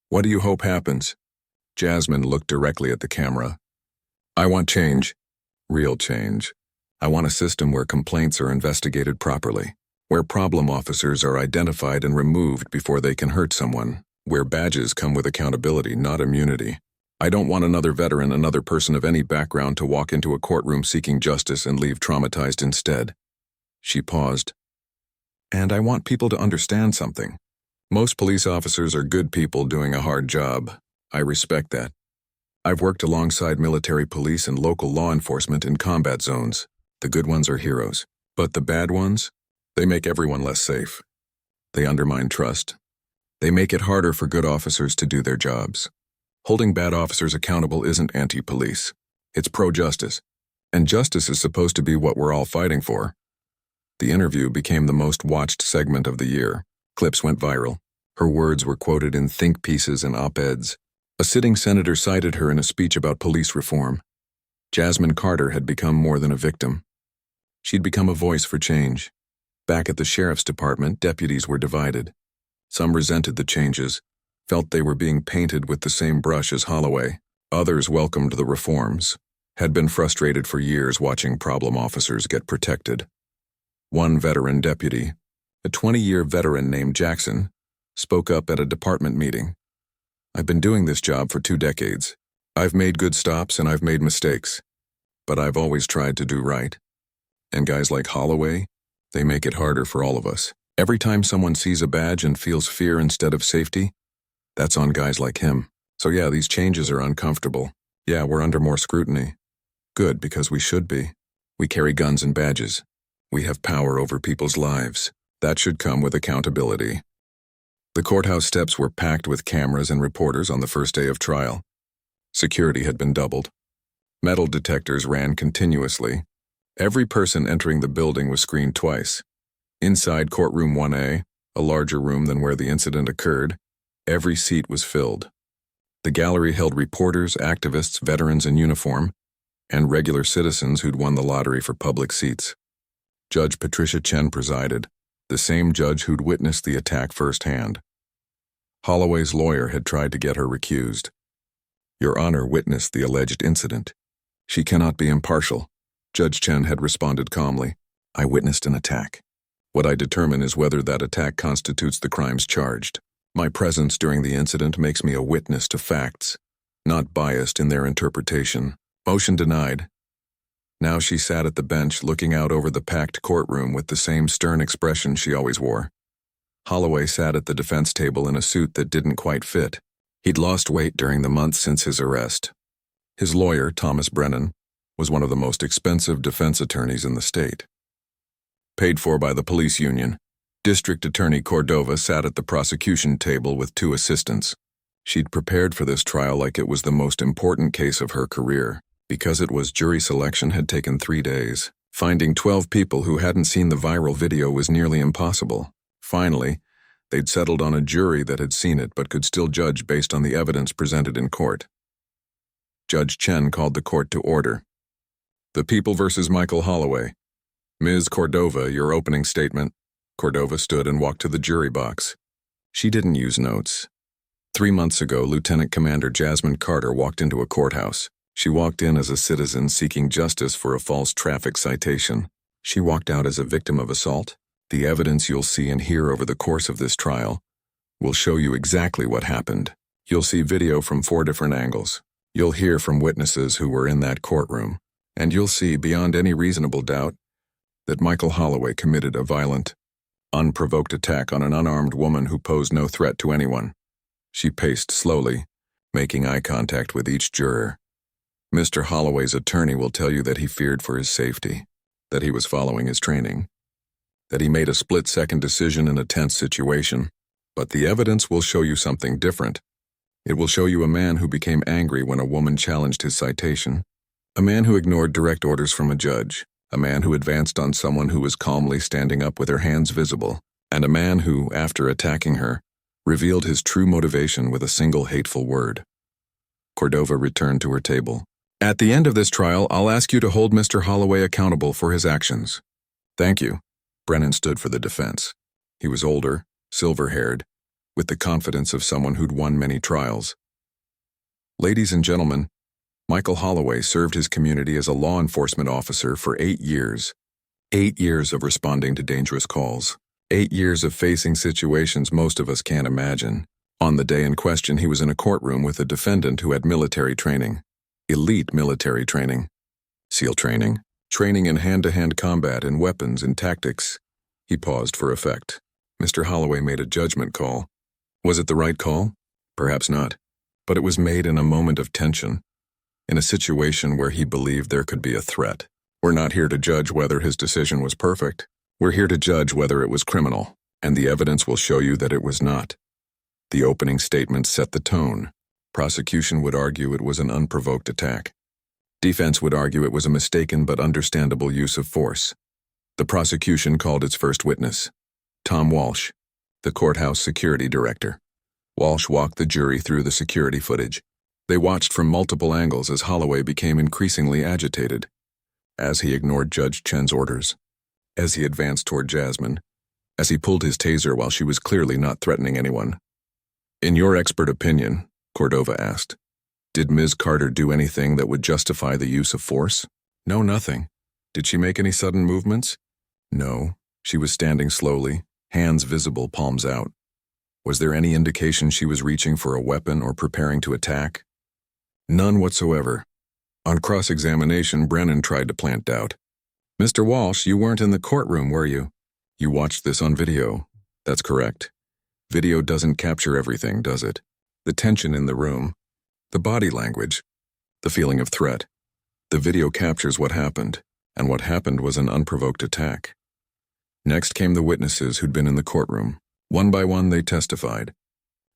What do you hope happens?" Jasmine looked directly at the camera. "I want change. Real change. I want a system where complaints are investigated properly, where problem officers are identified and removed before they can hurt someone, where badges come with accountability, not immunity. I don't want another veteran, another person of any background to walk into a courtroom seeking justice and leave traumatized instead." She paused. "And I want people to understand something. Most police officers are good people doing a hard job. I respect that. I've worked alongside military police and local law enforcement in combat zones. The good ones are heroes. But the bad ones? They make everyone less safe. They undermine trust. They make it harder for good officers to do their jobs. Holding bad officers accountable isn't anti-police. It's pro-justice. And justice is supposed to be what we're all fighting for." The interview became the most watched segment of the year. Clips went viral. Her words were quoted in think pieces and op-eds. A sitting senator cited her in a speech about police reform. Jasmine Carter had become more than a victim. She'd become a voice for change. Back at the sheriff's department, deputies were divided. Some resented the changes, felt they were being painted with the same brush as Holloway. Others welcomed the reforms, had been frustrated for years watching problem officers get protected. One veteran deputy, a 20-year veteran named Jackson, spoke up at a department meeting. "I've been doing this job for 2 decades. I've made good stops and I've made mistakes. But I've always tried to do right. And guys like Holloway, they make it harder for all of us. Every time someone sees a badge and feels fear instead of safety, that's on guys like him. So yeah, these changes are uncomfortable. Yeah, we're under more scrutiny. Good, because we should be. We carry guns and badges. We have power over people's lives. That should come with accountability." The courthouse steps were packed with cameras and reporters on the first day of trial. Security had been doubled. Metal detectors ran continuously. Every person entering the building was screened twice. Inside courtroom 1A, a larger room than where the incident occurred, every seat was filled. The gallery held reporters, activists, veterans in uniform, and regular citizens who'd won the lottery for public seats. Judge Patricia Chen presided, the same judge who'd witnessed the attack firsthand. Holloway's lawyer had tried to get her recused. "Your Honor witnessed the alleged incident. She cannot be impartial." Judge Chen had responded calmly. "I witnessed an attack. What I determine is whether that attack constitutes the crimes charged. My presence during the incident makes me a witness to facts, not biased in their interpretation. Motion denied. Now she sat at the bench looking out over the packed courtroom with the same stern expression she always wore. Holloway sat at the defense table in a suit that didn't quite fit. He'd lost weight during the months since his arrest. His lawyer, Thomas Brennan, was one of the most expensive defense attorneys in the state. Paid for by the police union, District Attorney Cordova sat at the prosecution table with 2 assistants. She'd prepared for this trial like it was the most important case of her career. Because it was, jury selection had taken 3 days. Finding 12 people who hadn't seen the viral video was nearly impossible. Finally, they'd settled on a jury that had seen it but could still judge based on the evidence presented in court. Judge Chen called the court to order. The People versus Michael Holloway. Ms. Cordova, your opening statement. Cordova stood and walked to the jury box. She didn't use notes. 3 months ago, Lieutenant Commander Jasmine Carter walked into a courthouse. She walked in as a citizen seeking justice for a false traffic citation. She walked out as a victim of assault. The evidence you'll see and hear over the course of this trial will show you exactly what happened. You'll see video from 4 different angles. You'll hear from witnesses who were in that courtroom. And you'll see, beyond any reasonable doubt, that Michael Holloway committed a violent, unprovoked attack on an unarmed woman who posed no threat to anyone. She paced slowly, making eye contact with each juror. Mr. Holloway's attorney will tell you that he feared for his safety, that he was following his training, that he made a split-second decision in a tense situation. But the evidence will show you something different. It will show you a man who became angry when a woman challenged his citation, a man who ignored direct orders from a judge, a man who advanced on someone who was calmly standing up with her hands visible, and a man who, after attacking her, revealed his true motivation with a single hateful word. Cordova returned to her table. At the end of this trial, I'll ask you to hold Mr. Holloway accountable for his actions. Thank you. Brennan stood for the defense. He was older, silver-haired, with the confidence of someone who'd won many trials. Ladies and gentlemen, Michael Holloway served his community as a law enforcement officer for 8 years. 8 years of responding to dangerous calls. 8 years of facing situations most of us can't imagine. On the day in question, he was in a courtroom with a defendant who had military training. Elite military training. SEAL training. Training in hand-to-hand combat and weapons and tactics. He paused for effect. Mr. Holloway made a judgment call. Was it the right call? Perhaps not. But it was made in a moment of tension, in a situation where he believed there could be a threat. We're not here to judge whether his decision was perfect. We're here to judge whether it was criminal, and the evidence will show you that it was not. The opening statement set the tone. Prosecution would argue it was an unprovoked attack. Defense would argue it was a mistaken but understandable use of force. The prosecution called its first witness, Tom Walsh, the courthouse security director. Walsh walked the jury through the security footage. They watched from multiple angles as Holloway became increasingly agitated, as he ignored Judge Chen's orders, as he advanced toward Jasmine, as he pulled his taser while she was clearly not threatening anyone. In your expert opinion, Cordova asked, did Ms. Carter do anything that would justify the use of force? No, nothing. Did she make any sudden movements? No. She was standing slowly, hands visible, palms out. Was there any indication she was reaching for a weapon or preparing to attack? None whatsoever. On cross-examination, Brennan tried to plant doubt. Mr. Walsh, you weren't in the courtroom, were you? You watched this on video. That's correct. Video doesn't capture everything, does it? The tension in the room, the body language, the feeling of threat. The video captures what happened, and what happened was an unprovoked attack. Next came the witnesses who'd been in the courtroom. One by one, they testified.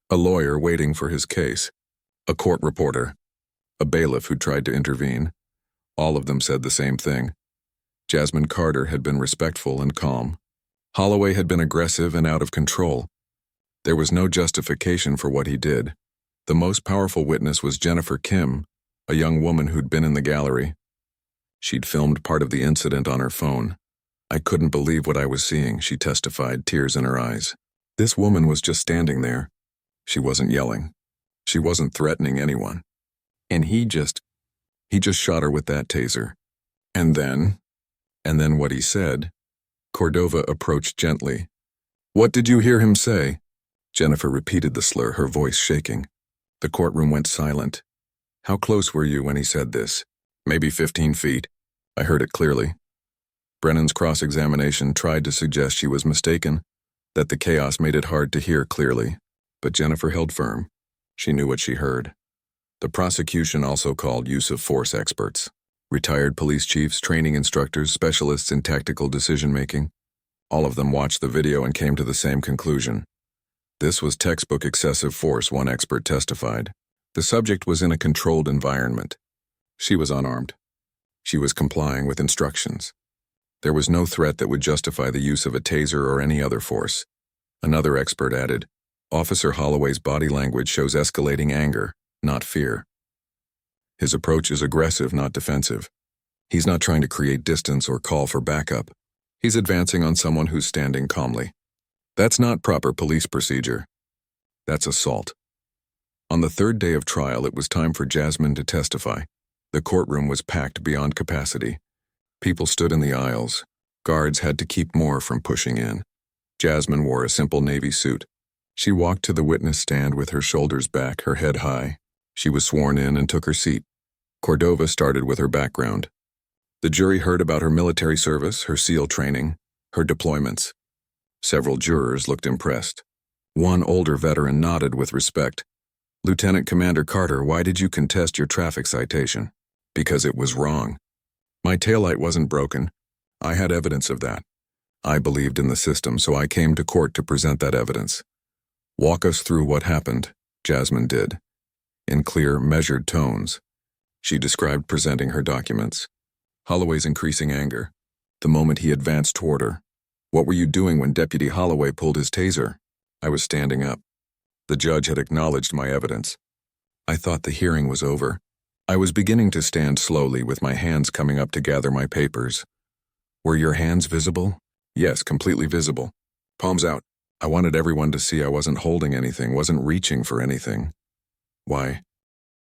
A lawyer waiting for his case, a court reporter, a bailiff who tried to intervene. All of them said the same thing. Jasmine Carter had been respectful and calm. Holloway had been aggressive and out of control. There was no justification for what he did. The most powerful witness was Jennifer Kim, a young woman who'd been in the gallery. She'd filmed part of the incident on her phone. I couldn't believe what I was seeing, she testified, tears in her eyes. This woman was just standing there. She wasn't yelling. She wasn't threatening anyone. And he just shot her with that taser. And then what he said, Cordova approached gently. "What did you hear him say?" Jennifer repeated the slur, her voice shaking. The courtroom went silent. "How close were you when he said this?" "Maybe 15 feet. I heard it clearly." Brennan's cross-examination tried to suggest she was mistaken, that the chaos made it hard to hear clearly, but Jennifer held firm. She knew what she heard. The prosecution also called use of force experts, retired police chiefs, training instructors, specialists in tactical decision-making. All of them watched the video and came to the same conclusion. This was textbook excessive force, one expert testified. The subject was in a controlled environment. She was unarmed. She was complying with instructions. There was no threat that would justify the use of a taser or any other force. Another expert added, "Officer Holloway's body language shows escalating anger, not fear. His approach is aggressive, not defensive. He's not trying to create distance or call for backup. He's advancing on someone who's standing calmly. That's not proper police procedure. That's assault." On the third day of trial, it was time for Jasmine to testify. The courtroom was packed beyond capacity. People stood in the aisles. Guards had to keep more from pushing in. Jasmine wore a simple navy suit. She walked to the witness stand with her shoulders back, her head high. She was sworn in and took her seat. Cordova started with her background. The jury heard about her military service, her SEAL training, her deployments. Several jurors looked impressed. One older veteran nodded with respect. "Lieutenant Commander Carter, why did you contest your traffic citation?" "Because it was wrong. My taillight wasn't broken. I had evidence of that. I believed in the system, so I came to court to present that evidence." "Walk us through what happened," Jasmine did. In clear, measured tones, she described presenting her documents. Holloway's increasing anger. The moment he advanced toward her. "What were you doing when Deputy Holloway pulled his taser?" "I was standing up. The judge had acknowledged my evidence. I thought the hearing was over. I was beginning to stand slowly with my hands coming up to gather my papers." "Were your hands visible?" "Yes, completely visible. Palms out. I wanted everyone to see I wasn't holding anything, wasn't reaching for anything." "Why?"